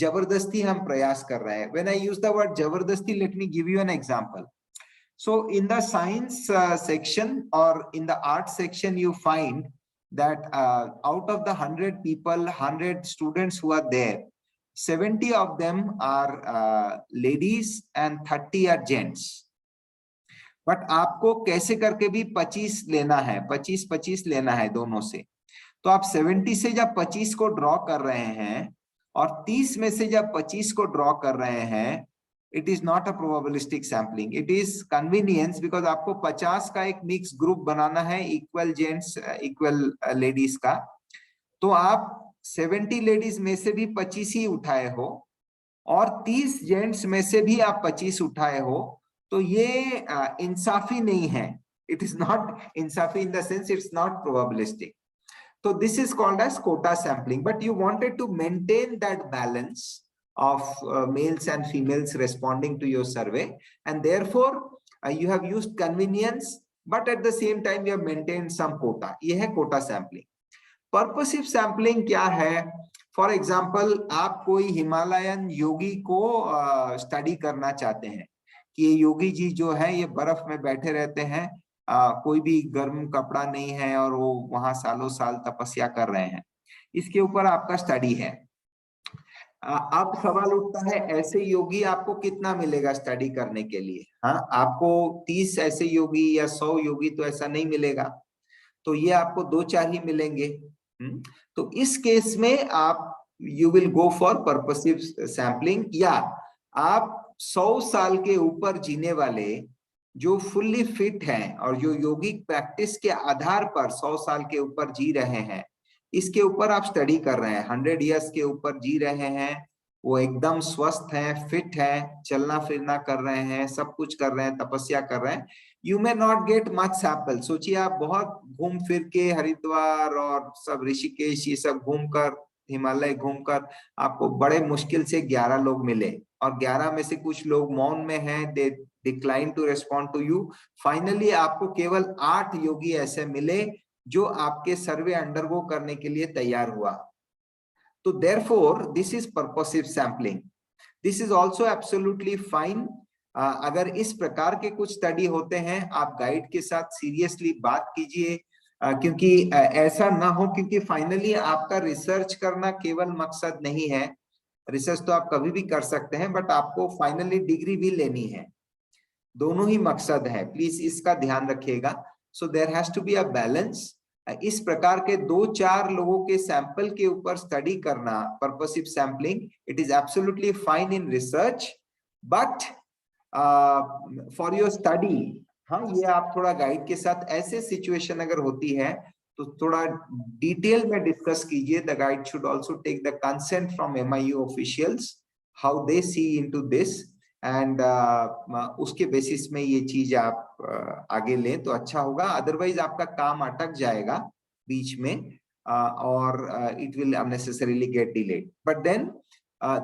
Speaker 1: जबरदस्ती हम प्रयास कर रहे हैं. When I use the word जबरदस्ती, let me give you an example. So in the science section or in the art section, you find that out of the 100 people, 100 students who are there, 70 of them are ladies and 30 are gents. But आपको कैसे करके भी 25 लेना है, 25-25 लेना है दोनों से. तो आप 70 से जब 25 को ड्रॉ कर रहे हैं और 30 में से जब 25 को ड्रॉ कर रहे हैं, it is not a probabilistic sampling, it is convenience, because आपको 50 का एक मिक्स ग्रुप बनाना है, इक्वल जेंट्स इक्वल लेडीज का. तो आप 70 लेडीज में से भी 25 ही उठाए हो और 30 जेंट्स में से भी आप 25 उठाए हो, तो ये इंसाफी नहीं है. It is not इंसाफी in the sense it's not probabilistic. So this is called as quota sampling, but you wanted to maintain that balance of males and females responding to your survey, and therefore you have used convenience, but at the same time you have maintained some quota. ये है quota sampling. Purposive sampling क्या है? For example, आप कोई Himalayan योगी को study करना चाहते हैं कि ये योगी जी जो है ये बर्फ में बैठे रहते हैं, कोई भी गर्म कपड़ा नहीं है और वो वहां सालों साल तपस्या कर रहे हैं. इसके ऊपर आपका स्टडी है. अब सवाल उठता है ऐसे योगी आपको कितना मिलेगा स्टडी करने के लिए? हाँ, आपको 30 ऐसे योगी या 100 योगी तो ऐसा नहीं मिलेगा, तो ये आपको 2-4 ही मिलेंगे। तो इस केस में आप you will go for purposive sampling, या आप 100 साल के ऊपर जीने वाले जो फुल्ली फिट हैं और जो योगिक प्रैक्टिस के आधार पर 100 साल के ऊपर जी रहे हैं, इसके ऊपर आप स्टडी कर रहे हैं, 100 इयर्स के ऊपर जी रहे हैं, वो एकदम स्वस्थ हैं, फिट हैं, चलना फिरना कर रहे हैं, सब कुछ कर रहे हैं, तपस्या कर रहे हैं, you may not get much sample. सोचिए आप बहुत घूम फिर के हरिद्वार और सब ऋषिकेश ये सब घूमकर, हिमालय घूमकर, आपको बड़े मुश्किल से 11 लोग मिले, और 11 में से कुछ लोग मौन में हैं, they decline to respond to you. Finally आपको केवल 8 योगी ऐसे मिले जो आपके सर्वे अंडरगो करने के लिए तैयार हुआ। तो therefore this is purposive sampling. This is also absolutely fine. अगर इस प्रकार के कुछ स्टडी होते हैं, आप गाइड के साथ सीरियसली बात कीजिए, क्योंकि ऐसा ना हो, क्योंकि फाइनली आपका रिसर्च करना केवल मकसद नहीं है। रिसर्च तो आप कभी भी कर सकते हैं, बट आपको फाइनली डिग्री भी लेनी है, दोनों ही मकसद है, प्लीज इसका ध्यान रखिएगा। So there has to be a balance. इस प्रकार के 2-4 लोगों के सैंपल के ऊपर स्टडी करना, purposive sampling, it is absolutely fine in research, but for your study, हाँ, ये आप थोड़ा गाइड के साथ ऐसे सिचुएशन अगर होती है तो थोड़ा डिटेल में डिस्कस कीजिए। The guide should also take the consent from MIU officials, how they see into this, and उसके बेसिस में ये चीज आप आगे लें तो अच्छा होगा। अदरवाइज आपका काम अटक जाएगा बीच में, और it will unnecessarily get delayed, but then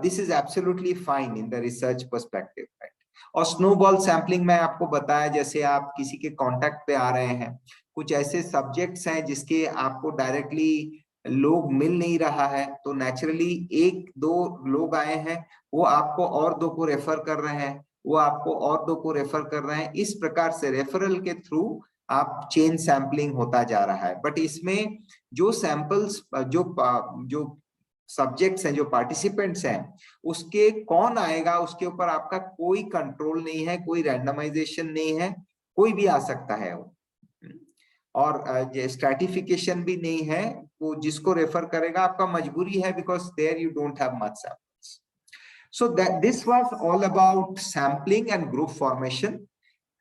Speaker 1: this is absolutely fine in the research perspective, right. और स्नोबॉल सैंपलिंग में आपको बताया, जैसे आप किसी के कांटेक्ट पे आ रहे हैं, कुछ ऐसे सब्जेक्ट्स हैं जिसके आपको डायरेक्टली लोग मिल नहीं रहा है, तो नेचुरली 1-2 लोग आए हैं, वो आपको और 2 को रेफर कर रहे हैं, वो आपको और 2 को रेफर कर रहे हैं, इस प्रकार से रेफरल के थ्रू आप चेन सैंपलिंग होता जा रहा है। बट इसमें जो सैंपल्स, जो सब्जेक्ट्स हैं, जो पार्टिसिपेंट्स हैं, उसके कौन आएगा उसके ऊपर आपका कोई कंट्रोल नहीं है, कोई रैंडमाइजेशन नहीं है, कोई भी आ सकता है, और स्ट्रैटिफिकेशन भी नहीं है, वो जिसको रेफर करेगा आपका मजबूरी है, because there you don't have much samples. So that this was all about sampling and group formation,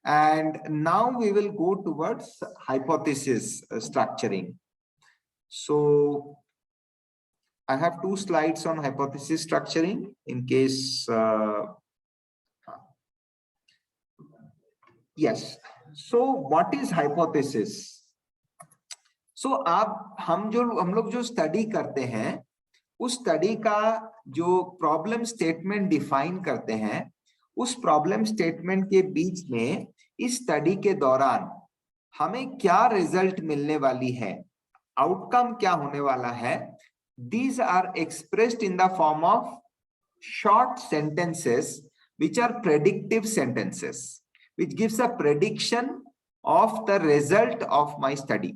Speaker 1: and now we will go towards hypothesis structuring. So I have 2 slides on hypothesis structuring in case yes. So what is hypothesis? So हम लोग जो study करते हैं, उस study का जो problem statement define करते हैं, उस प्रॉब्लम स्टेटमेंट के बीच में इस स्टडी के दौरान हमें क्या रिजल्ट मिलने वाली है, आउटकम क्या होने वाला है, these are expressed in the form of short sentences which are predictive sentences, which gives a prediction of the result of my study.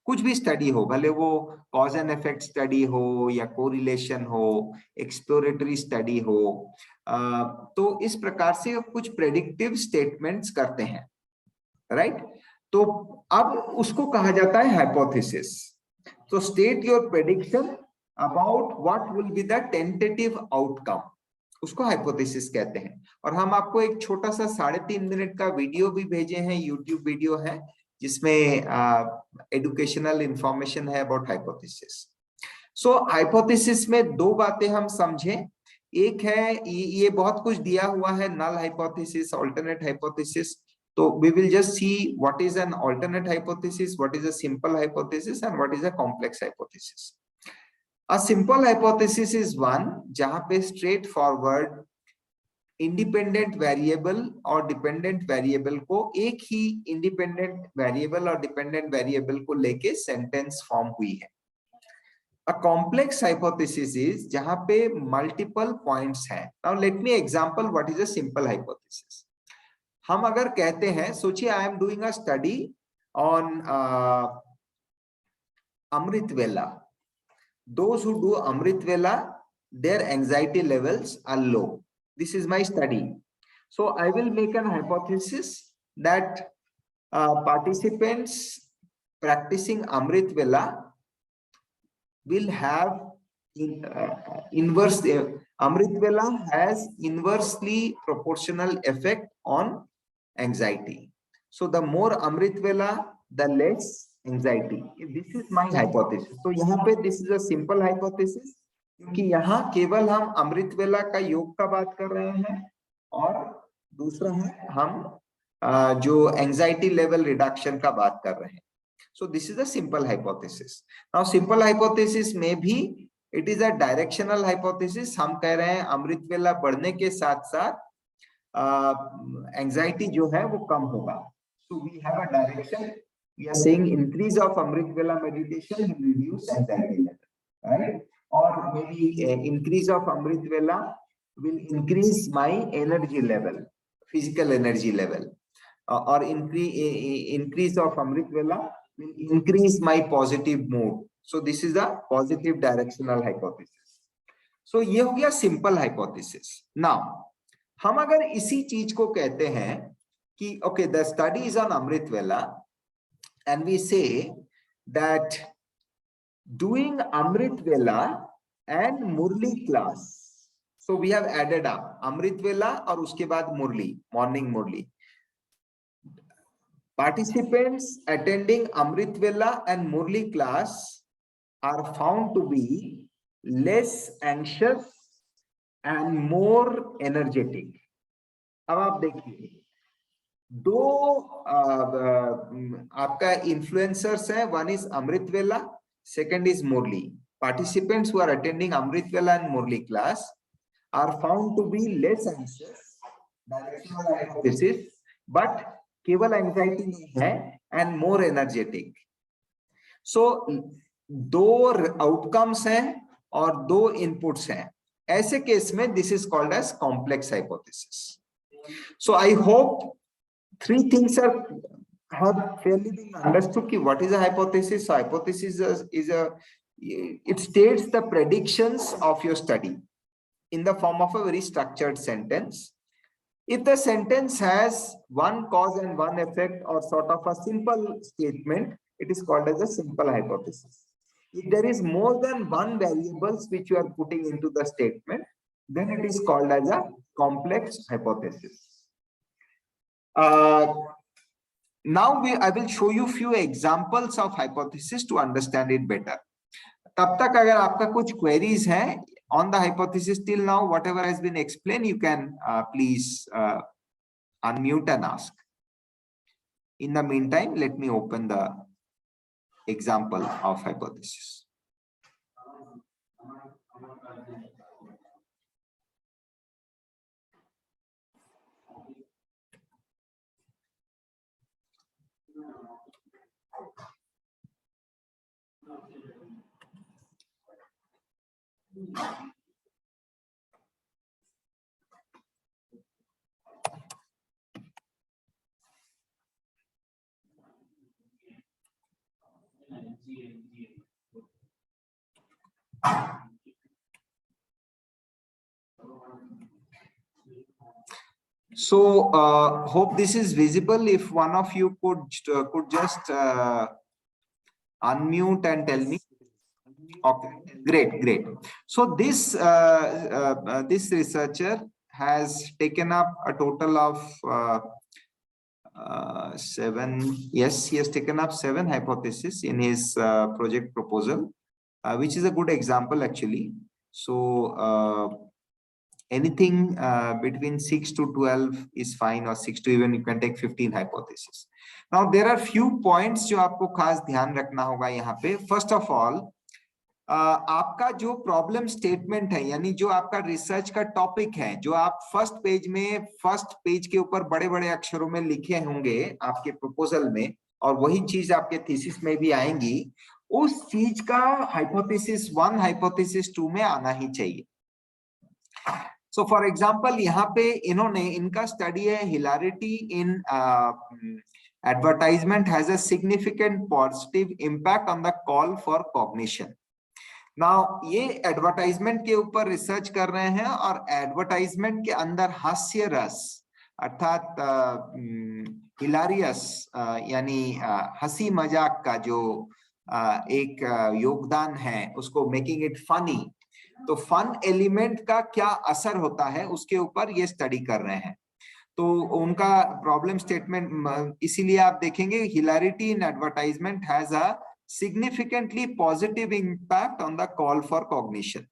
Speaker 1: कुछ भी स्टडी हो, भले वो कॉज एंड इफेक्ट स्टडी हो या कोरिलेशन हो, एक्सप्लोरेटरी स्टडी हो, तो इस प्रकार से कुछ प्रेडिक्टिव स्टेटमेंट्स करते हैं, राइट। तो अब उसको कहा जाता है हाइपोथेसिस। तो state your prediction about what will be the tentative outcome, उसको हाइपोथेसिस कहते हैं। और हम आपको एक छोटा सा 3.5 मिनट का वीडियो भी भेजे हैं, यूट्यूब वीडियो है, जिसमें एजुकेशनल इंफॉर्मेशन है अबाउट हाइपोथेसिस। सो हाइपोथेसिस में 2 बातें हम समझें। एक है, ये बहुत कुछ दिया हुआ है, नल हाइपोथेसिस, अल्टरनेट हाइपोथेसिस। तो we will just see what is an alternate hypothesis, what is a simple hypothesis, and what is a complex hypothesis. A simple hypothesis is one जहां पे straight forward इंडिपेंडेंट वेरिएबल और dependent variable को, एक ही independent variable और dependent variable को लेके sentence form हुई है। A complex hypothesis is जहां पे मल्टीपल पॉइंट्स हैं। Now let me example what is a simple hypothesis. हम अगर कहते हैं, सोचिए I am doing a study on Amrit Vela. Those who do अमृत वेला, their anxiety levels are low. This is my study. So I will make an hypothesis that participants practicing Amrit Vela will have inverse. Amrit Vela has inversely proportional effect on anxiety. So the more Amrit Vela, the less anxiety. This is my hypothesis. So यहाँ पे this is a simple hypothesis, क्योंकि यहाँ केवल हम अमृत वेला का योग का बात कर रहे हैं और दूसरा है हम जो एंजाइटी लेवल रिडक्शन का बात कर रहे हैं. So this is a simple hypothesis. Now simple hypothesis में भी it is a directional hypothesis. हम कह रहे हैं अमृत वेला बढ़ने के साथ साथ एंजाइटी जो है वो कम होगा. So we have a direction. We are saying increase of Amrit Vela meditation will reduce anxiety level, right? Or maybe increase of Amrit Vela will increase my energy level, physical energy level, or increase of Amrit Vela will increase my positive mood. So this is a positive directional hypothesis. So ये हो गया simple hypothesis. Now हम अगर इसी चीज को कहते हैं कि okay, the study is on Amrit Vela, and we say that doing Amrit Vela and Murli class, so we have added up Amrit Vela और उसके बाद Murli, morning Murli. Participants attending Amrit Vela and Murli class are found to be less anxious and more energetic. अब आप देखिए दो आपका influencers हैं. One is Amrit Vela, second is Murli. Participants who are attending Amrit Vela and Murli class are found to be less anxious, directional hypothesis, but केवल anxiety नहीं है, and more energetic. So दो आउटकम्स हैं और दो इनपुट्स हैं. ऐसे केस में this is called as complex hypothesis. So I hope three things have fairly been understood. Ki what is a hypothesis? So hypothesis it states the predictions of your study in the form of a very structured sentence. If the sentence has one cause and one effect, or sort of a simple statement, it is called as a simple hypothesis. If there is more than one variables which you are putting into the statement, then it is called as a complex hypothesis. Now I will show you few examples of hypothesis to understand it better. तब तक अगर आपका कुछ queries हैं on the hypothesis till now, whatever has been explained, you can please unmute and ask. In the meantime, let me open the example of hypothesis. So hope this is visible. If one of you could just unmute and tell me. Okay, great. So this this researcher has taken up a total of 7. Yes, he has taken up 7 hypotheses in his project proposal, which is a good example actually. So anything between 6 to 12 is fine, or 6 to even you can take 15 hypotheses. Now there are few points जो आपको खास ध्यान रखना होगा यहाँ पे. First of all, आपका जो प्रॉब्लम स्टेटमेंट है, यानी जो आपका रिसर्च का टॉपिक है, जो आप फर्स्ट पेज के ऊपर बड़े बड़े अक्षरों में लिखे होंगे आपके प्रपोजल में, और वही चीज आपके थीसिस में भी आएंगी, उस चीज का हाइपोथेसिस 1 हाइपोथेसिस 2 में आना ही चाहिए. सो फॉर एग्जांपल यहाँ पे इनका स्टडी है हिलारिटी इन advertisement has a significant positive impact on the call for cognition. Now ये एडवर्टाइजमेंट के ऊपर रिसर्च कर रहे हैं और एडवर्टाइजमेंट के अंदर हास्य रस अर्थात हिलारियस यानी हंसी मजाक का जो एक योगदान है उसको मेकिंग इट फनी, तो फन एलिमेंट का क्या असर होता है उसके ऊपर ये स्टडी कर रहे हैं। तो उनका प्रॉब्लम स्टेटमेंट इसीलिए आप देखेंगे hilarity in advertisement has a significantly positive impact on the call for cognition.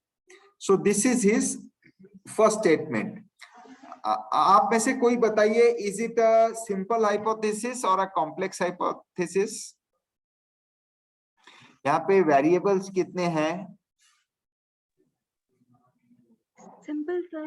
Speaker 1: So this is his first statement. आप में से कोई बताइए, is it a simple hypothesis or a complex hypothesis? यहाँ पे variables कितने हैं?
Speaker 5: Simple, sir.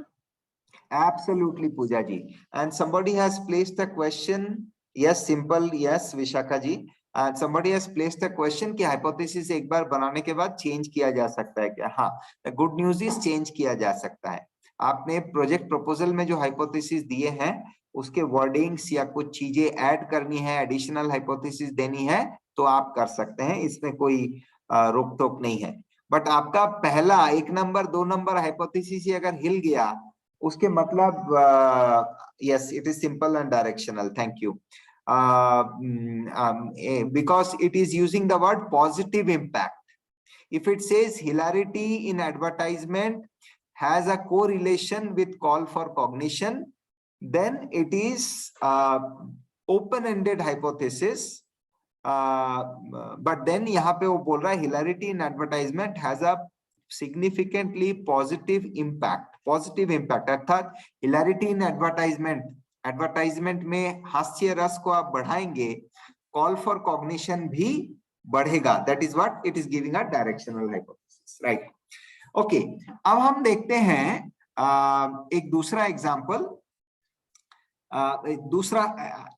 Speaker 1: Absolutely, Pooja ji. And somebody has placed a question. Yes, simple. Yes, Vishakha ji. And somebody has placed a question कि hypothesis एक बार बनाने के बाद change किया जा सकता है क्या? हाँ, the good news is change किया जा सकता है। आपने प्रोजेक्ट प्रपोजल में जो हाइपोथेसिस दिए हैं उसके वर्डिंग्स या कुछ चीजें ऐड करनी है, एडिशनल हाइपोथेसिस देनी है तो आप कर सकते हैं, इसमें कोई रोक टोक नहीं है। बट आपका पहला 1 नंबर 2 नंबर हाइपोथेसिस ही अगर हिल गया उसके मतलब yes it is simple and directional. Thank you. Because it is using the word positive impact. If it says hilarity in advertisement has a correlation with call for cognition, then it is open-ended hypothesis. But then यहाँ पे वो बोल रहा है hilarity in advertisement has a significantly positive impact. Positive impact अर्थात hilarity in advertisement में हास्य रस को आप बढ़ाएंगे, कॉल फॉर कॉग्निशन भी बढ़ेगा। That is what it is giving a directional hypothesis, right? Okay, अब हम देखते हैं एक दूसरा एग्जांपल। दूसरा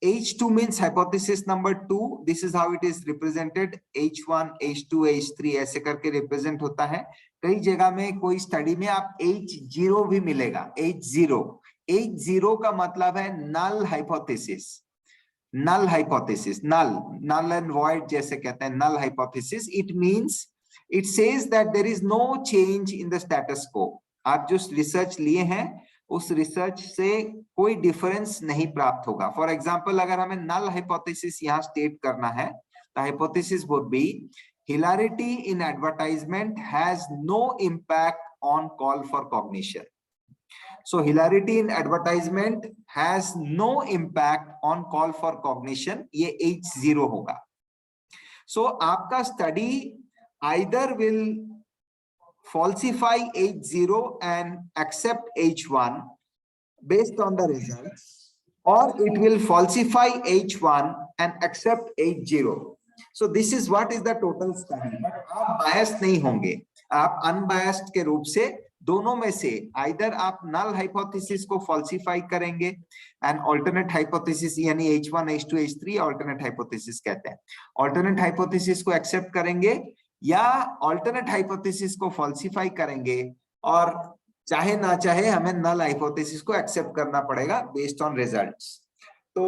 Speaker 1: H2 means hypothesis number 2। This is how it is represented, H1 H2 H3 ऐसे करके रिप्रेजेंट होता है। कई जगह में कोई स्टडी में आप H0 भी मिलेगा। H0 का मतलब है null hypothesis. Null hypothesis, null and void जैसे कहते हैं, null hypothesis. It means it says that there is no change in the status quo. आप जो रिसर्च लिए हैं उस रिसर्च से कोई डिफरेंस नहीं प्राप्त होगा। फॉर एग्जांपल, अगर हमें नल हाइपोथेसिस यहाँ स्टेट करना है, the hypothesis would be hilarity in advertisement has no impact on call for cognition. So hilarity in advertisement has no impact on call for cognition. ये H0 होगा। So आपका study either will falsify H0 and accept H1 based on the results, or it will falsify H1 and accept H0. So this is what is the total study. But आप biased नहीं होंगे, आप unbiased के रूप से दोनों में से आइदर आप नल हाइपोथेसिस को फॉल्सिफाई करेंगे एंड अल्टरनेट हाइपोथेसिस यानी H1 H2 H3 alternate hypothesis कहते हैं, अल्टरनेट हाइपोथेसिस को एक्सेप्ट करेंगे या अल्टरनेट हाइपोथेसिस को फॉल्सिफाई करेंगे, और चाहे ना चाहे हमें नल हाइपोथेसिस को एक्सेप्ट करना पड़ेगा बेस्ड ऑन रिजल्ट्स। तो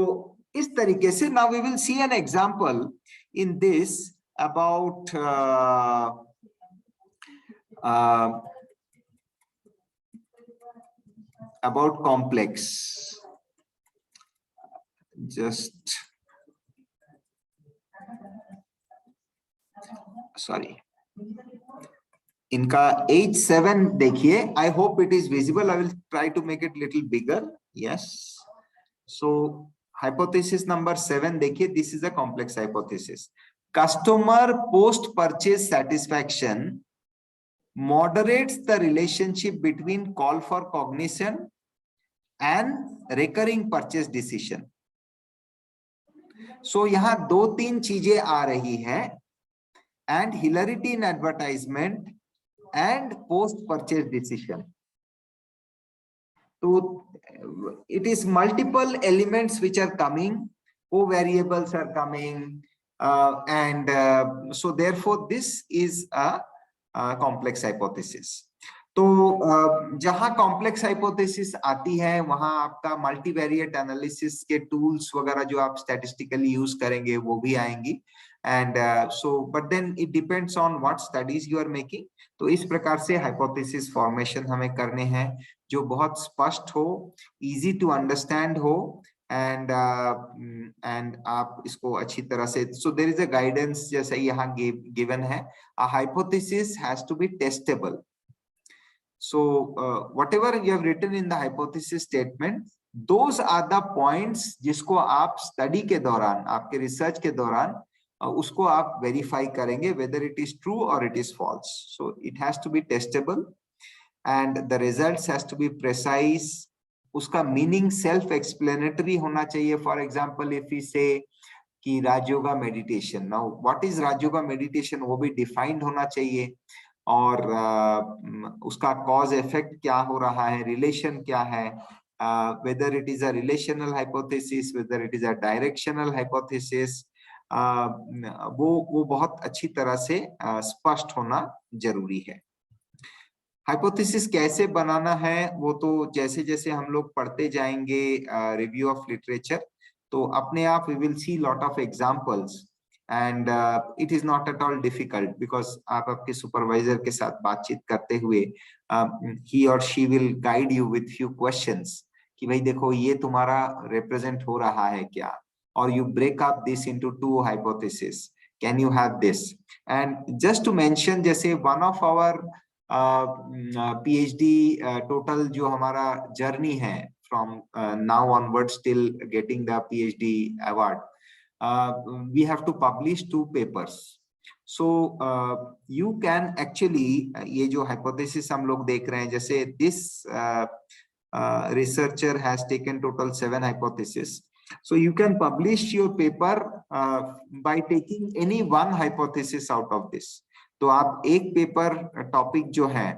Speaker 1: इस तरीके से now we will see an example in this about about complex. Just sorry, इनका H7 देखिए। I hope it is visible. I will try to make it little bigger. Yes. So hypothesis number 7 देखिए, this is a complex hypothesis. Customer post purchase satisfaction moderates the relationship between call for cognition and recurring purchase decision. So यहाँ 2-3 चीजें आ रही हैं, and hilarity in advertisement and post purchase decision. So it is multiple elements which are coming, co-variables are coming, and so therefore this is a complex hypothesis. तो जहां complex hypothesis आती है वहां आपका मल्टीवेरिएट एनालिसिस के tools वगैरह जो आप स्टैटिस्टिकली यूज करेंगे वो भी आएंगी। And so but then it depends on what studies you are making. तो इस प्रकार से हाइपोथेसिस फॉर्मेशन हमें करने हैं जो बहुत स्पष्ट हो, इजी टू अंडरस्टैंड हो, एंड आप इसको अच्छी तरह से, so there is a guidance जैसा यहाँ गिवन है, a hypothesis has to be testable. So whatever you have written in the hypothesis statement, those are the points जिसको आप स्टडी के दौरान, आपके रिसर्च के दौरान उसको आप वेरीफाई करेंगे whether it is true or it is false. So it has to be testable and the results has to be precise. उसका मीनिंग सेल्फ एक्सप्लेनेटरी होना चाहिए. फॉर एग्जाम्पल इफ वी से कि Rajyoga meditation, now what is Rajyoga meditation, वो भी defined होना चाहिए, और उसका कॉज इफेक्ट क्या हो रहा है, रिलेशन क्या है, whether it is a relational hypothesis, whether it is a directional hypothesis, वो बहुत अच्छी तरह से स्पष्ट होना जरूरी है. हाइपोथेसिस कैसे बनाना है वो तो जैसे जैसे हम लोग पढ़ते जाएंगे रिव्यू ऑफ लिटरेचर, तो अपने आप we will see lot of examples, and it is not at all difficult, because आप आपके सुपरवाइजर के साथ बातचीत करते हुए ही और she will guide you with few questions कि भाई देखो ये तुम्हारा रिप्रेजेंट हो रहा है क्या, और you break up this into two hypothesis, can you have this. And just to mention, जैसे one of our PhD total जो हमारा जर्नी है from now onwards till getting the PhD award, we have to publish 2 papers. So you can actually ये जो hypothesis हम लोग देख रहे हैं, जैसे this researcher has taken total 7 hypotheses. So you can publish your paper by taking any one hypothesis out of this. तो आप एक पेपर टॉपिक जो है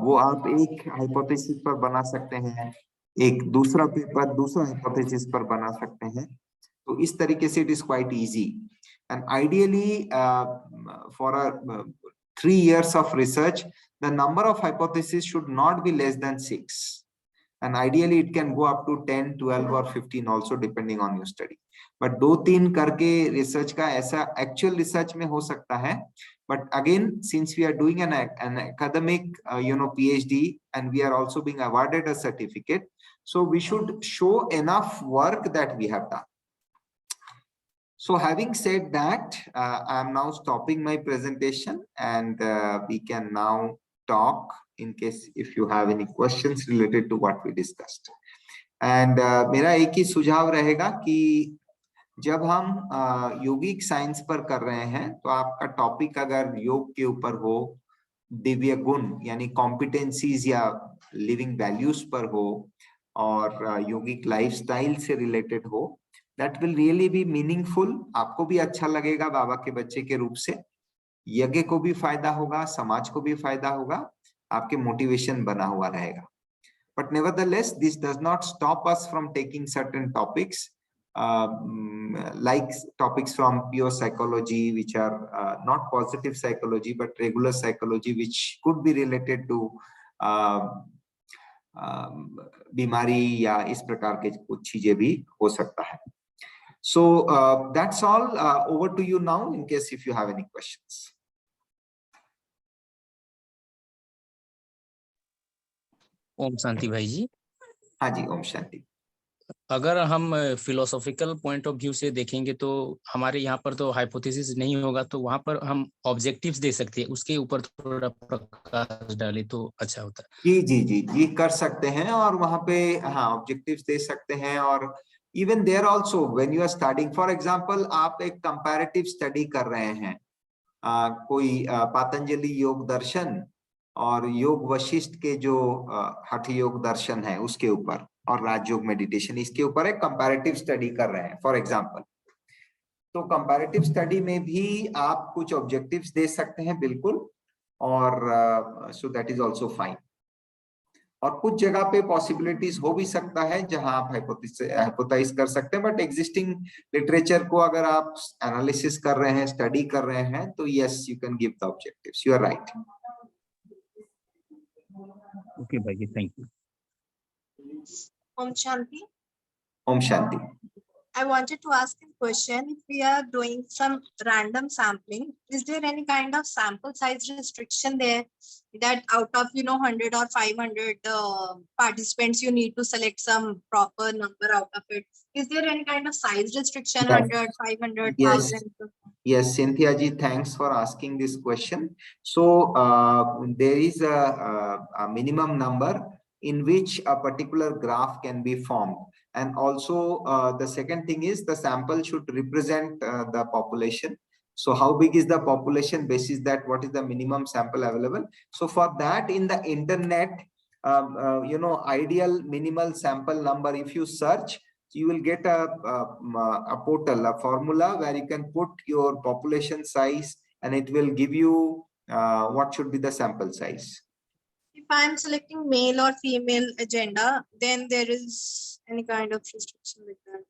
Speaker 1: वो आप एक हाइपोथेसिस पर बना सकते हैं, एक दूसरा पेपर दूसरा हाइपोथेसिस पर बना सकते हैं. तो इस तरीके से it is quite easy, and ideally for 3 years of research the number of hypotheses should not be less than 6, and ideally it can go up to 10, 12 or 15 also depending on your study. But 2-3 करके research का ऐसा actual research में हो सकता है. But again, since we are doing an academic PhD and we are also being awarded a certificate, so we should show enough work that we have done. So having said that, I am now stopping my presentation, and we can now talk in case if you have any questions related to what we discussed. And मेरा एक ही सुझाव रहेगा कि जब हम योगिक science पर कर रहे हैं तो आपका टॉपिक अगर योग के ऊपर हो, दिव्य गुण यानी कॉम्पिटेंसीज या लिविंग वैल्यूज पर हो, और योगिक लाइफस्टाइल से रिलेटेड हो, that will really be meaningful. आपको भी अच्छा लगेगा बाबा के बच्चे के रूप से, यज्ञ को भी फायदा होगा, समाज को भी फायदा होगा, आपके मोटिवेशन बना हुआ रहेगा. But nevertheless, this does not stop us from taking certain topics, like topics from pure psychology, which are not positive psychology, but regular psychology, which could be related to बीमारी या इस प्रकार के कुछ चीजें भी हो सकता है. So that's all. Over to you now in case if you have any questions.
Speaker 3: Om Shanti भाई जी.
Speaker 1: हाँ जी, ओम शांति.
Speaker 3: अगर हम फिलोसॉफिकल पॉइंट ऑफ व्यू से देखेंगे तो हमारे यहाँ पर तो हाइपोथेसिस नहीं होगा, तो वहां पर हम ऑब्जेक्टिव्स दे सकते हैं, उसके ऊपर थोड़ा प्रकाश डाले तो अच्छा होता है.
Speaker 1: जी जी जी जी कर सकते हैं, और वहां पे हाँ ऑब्जेक्टिव्स दे सकते हैं. और even there also when you are studying, for example आप एक कंपैरेटिव स्टडी कर रहे हैं, कोई पतंजलि योग दर्शन और योग वशिष्ठ के जो हठ योग दर्शन है उसके ऊपर, और राजयोग मेडिटेशन इसके ऊपर एक कंपैरेटिव स्टडी कर रहे हैं फॉर एग्जांपल. तो कंपैरेटिव स्टडी में भी आप कुछ ऑब्जेक्टिव्स दे सकते हैं बिल्कुल, और so that is also fine. और कुछ जगह पे पॉसिबिलिटीज हो भी सकता है जहां आप हाइपोथेसाइज कर सकते हैं, बट एग्जिस्टिंग लिटरेचर को अगर आप एनालिसिस कर रहे हैं, स्टडी कर रहे हैं, तो yes you can give the objectives. You are right.
Speaker 3: Okay भाई जी, thank you.
Speaker 6: Om Shanti.
Speaker 1: Om Shanti.
Speaker 6: I wanted to ask a question. If we are doing some random sampling is there any kind of sample size restriction there that out of 100 or 500 participants you need to select some proper number out of it? Is there any kind of size restriction?
Speaker 1: Yes.
Speaker 6: 100, 500,
Speaker 1: Yes.
Speaker 6: 1000?
Speaker 1: Yes, Cynthia ji, thanks for asking this question. So there is a minimum number in which a particular graph can be formed, and also the second thing is the sample should represent the population. So how big is the population, basis that what is the minimum sample available. So for that, in the internet, ideal minimal sample number, if you search, you will get a portal, a formula where you can put your population size, and it will give you what should be the sample size.
Speaker 6: If I am selecting male or female agenda, then there is any kind of restriction with that?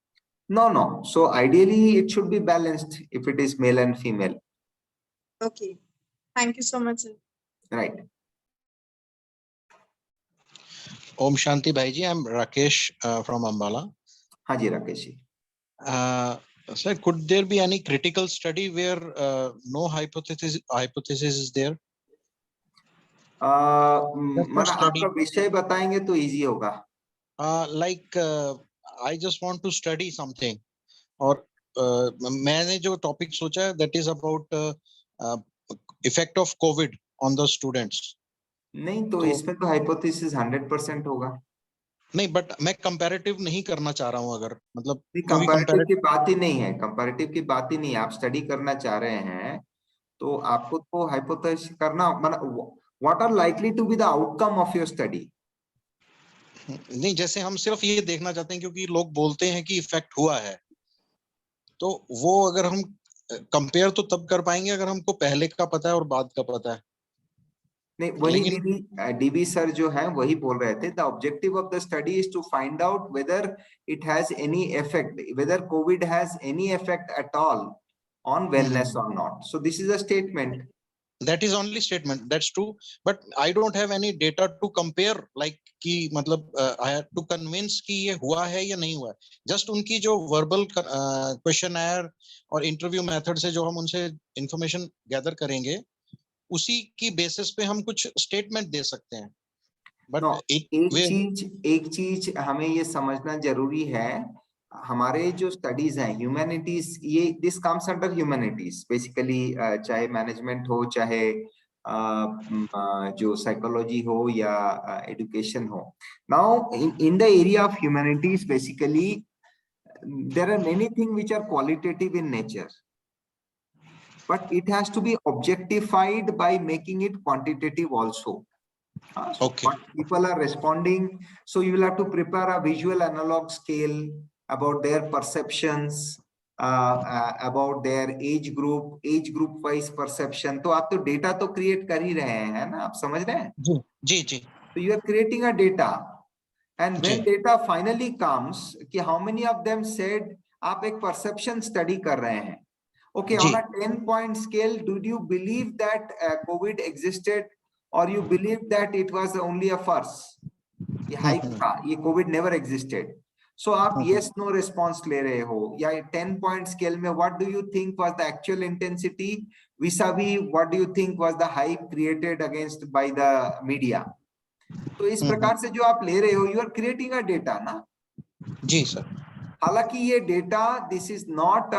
Speaker 1: No. So ideally it should be balanced if it is male and female.
Speaker 6: Okay. Thank you so much.
Speaker 1: Right.
Speaker 7: Om Shanti Bhaiji, I'm Rakesh from Ambala.
Speaker 1: Haji Rakesh ji.
Speaker 7: Sir, could there be any critical study where no hypothesis is there?
Speaker 1: आपका विषय बताएंगे तो easy होगा.
Speaker 7: Like I just want to study something, और मैंने जो topic सोचा है that is about effect of COVID on the students.
Speaker 1: नहीं तो इसमें तो हाइपोथेसिस 100% होगा.
Speaker 7: नहीं, बट मैं कंपैरेटिव नहीं करना चाह रहा हूँ. अगर मतलब
Speaker 1: कंपैरेटिव की बात ही नहीं है, कंपैरेटिव की बात ही नहीं है. आप स्टडी करना चाह रहे हैं तो आपको तो हाइपोथेसिस करना, what are likely to be the outcome of your study.
Speaker 7: नहीं, जैसे हम सिर्फ ये देखना चाहते हैं क्योंकि लोग बोलते हैं कि इफेक्ट हुआ है, तो वो अगर हम कंपेयर तो तब कर पाएंगे अगर हमको पहले का पता है और बाद का पता है.
Speaker 1: नहीं, वही डीबी सर जो है वही बोल रहे थे. The objective of the study is to find out whether it has any effect, whether covid has any effect at all on wellness और not. So this is a statement.
Speaker 7: That is only statement. That's true, but I don't have any data to compare. Like कि मतलब I have to convince कि ये हुआ है या नहीं हुआ है. Just उनकी जो verbal questionnaire और interview method से जो हम उनसे information gather करेंगे, उसी की basis पे हम कुछ statement दे सकते हैं. But
Speaker 1: no, एक चीज हमें ये समझना जरूरी है. हमारे जो स्टडीज हैं ह्यूमैनिटीज, ये this comes under humanities basically, चाहे मैनेजमेंट हो, चाहे जो साइकोलॉजी हो या एजुकेशन हो. Now in the area of humanities basically there are many thing which are qualitative in nature, but it has to be objectified by making it quantitative also.
Speaker 7: Okay.
Speaker 1: People are responding, so you will have to prepare a visual analog scale about their perceptions, about their age group wise perception. तो आप तो data तो create कर ही रहे हैं ना, आप समझ रहे हैं.
Speaker 7: जी.
Speaker 1: So you are creating a data, and when data finally comes कि how many of them said, आप एक perception study कर रहे हैं. Okay, on a 10-point scale, did you believe that COVID existed, or you believe that it was only a farce? ये hype था, ये COVID never existed. So आप yes no response ले रहे हो, या 10-point scale में what do you think was the actual intensity vis-a-vis what do you think was the hype created against by the media. तो इस प्रकार से जो आप ले रहे हो, you are creating a data ना.
Speaker 7: जी सर.
Speaker 1: हालांकि ये डेटा, दिस इज नॉट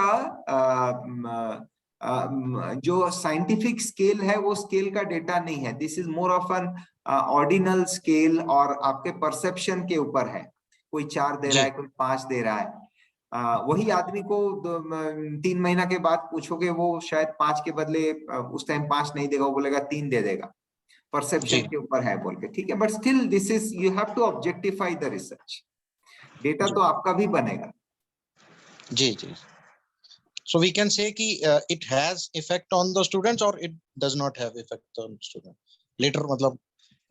Speaker 1: जो साइंटिफिक स्केल है वो स्केल का डेटा नहीं है. This is more of N ordinal scale, और आपके परसेप्शन के ऊपर है. कोई 4 दे रहा है, कोई 5 दे रहा है. वही आदमी को 3 महीना के बाद पूछोगे, वो शायद 5 के बदले उस टाइम 5 नहीं देगा, वो बोलेगा 3 दे देगा. परसेप्शन के ऊपर है बोल के, ठीक है. But still this is, you have to objectify the research. Data तो आपका भी बनेगा. जी.
Speaker 7: So we can say कि it has effect on the students or it does not have effect on students later. मतलब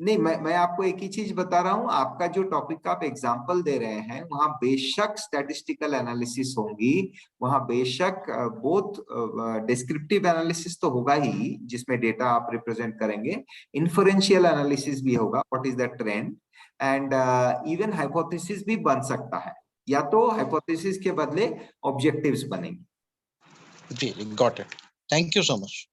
Speaker 1: नहीं, मैं आपको एक ही चीज बता रहा हूँ. आपका जो टॉपिक का आप एग्जांपल दे रहे हैं, वहां बेशक स्टैटिस्टिकल एनालिसिस होंगी, वहां बेशक बोथ डिस्क्रिप्टिव एनालिसिस तो होगा ही जिसमें डेटा आप रिप्रेजेंट करेंगे, इन्फरेंशियल एनालिसिस भी होगा, what is the trend, and even hypothesis भी बन सकता है, या तो हाइपोथेसिस के बदले ऑब्जेक्टिव्स बनेंगे.
Speaker 7: जी, got it. Thank you so much.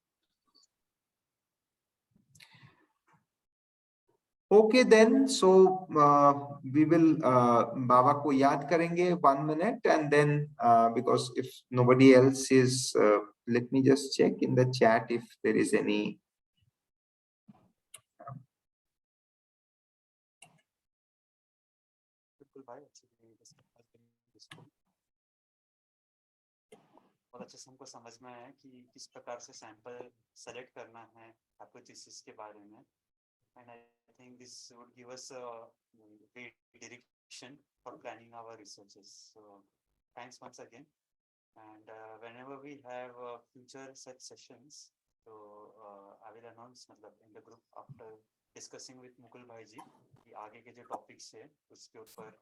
Speaker 1: Okay then, so we will Baba को याद करेंगे 1 minute, and then because if nobody else is, let me just check in the chat if there is any.
Speaker 8: बहुत अच्छे से हमको समझ में आया कि किस प्रकार से सैंपल सेलेक्ट करना है हाइपोथेसिस के बारे में, and I think this would give us a great direction for planning our researches. So thanks once again, and whenever we have future such sessions, so I will announce in the group after discussing with Mukul bhai ji कि आगे के जो topics है उसके ऊपर,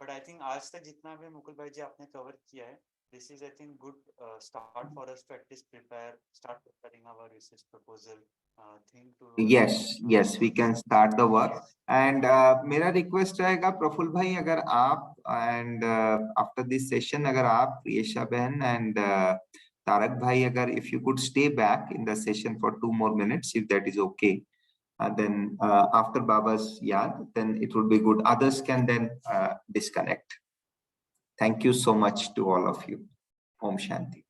Speaker 8: but I think आज तक जितना भी मुकुल भाई जी आपने कवर किया है, this is I think good start for us to at least start preparing our research proposal.
Speaker 1: Yes, we can start the work. And मेरा request रहेगा प्रफुल्ल भाई, अगर आप and after this session अगर आप प्रियेशा बहन and तारक भाई, अगर if you could stay back in the session for 2 more minutes, if that is okay. Then after Baba's yad, then it would be good. Others can then disconnect. Thank you so much to all of you. Om Shanti.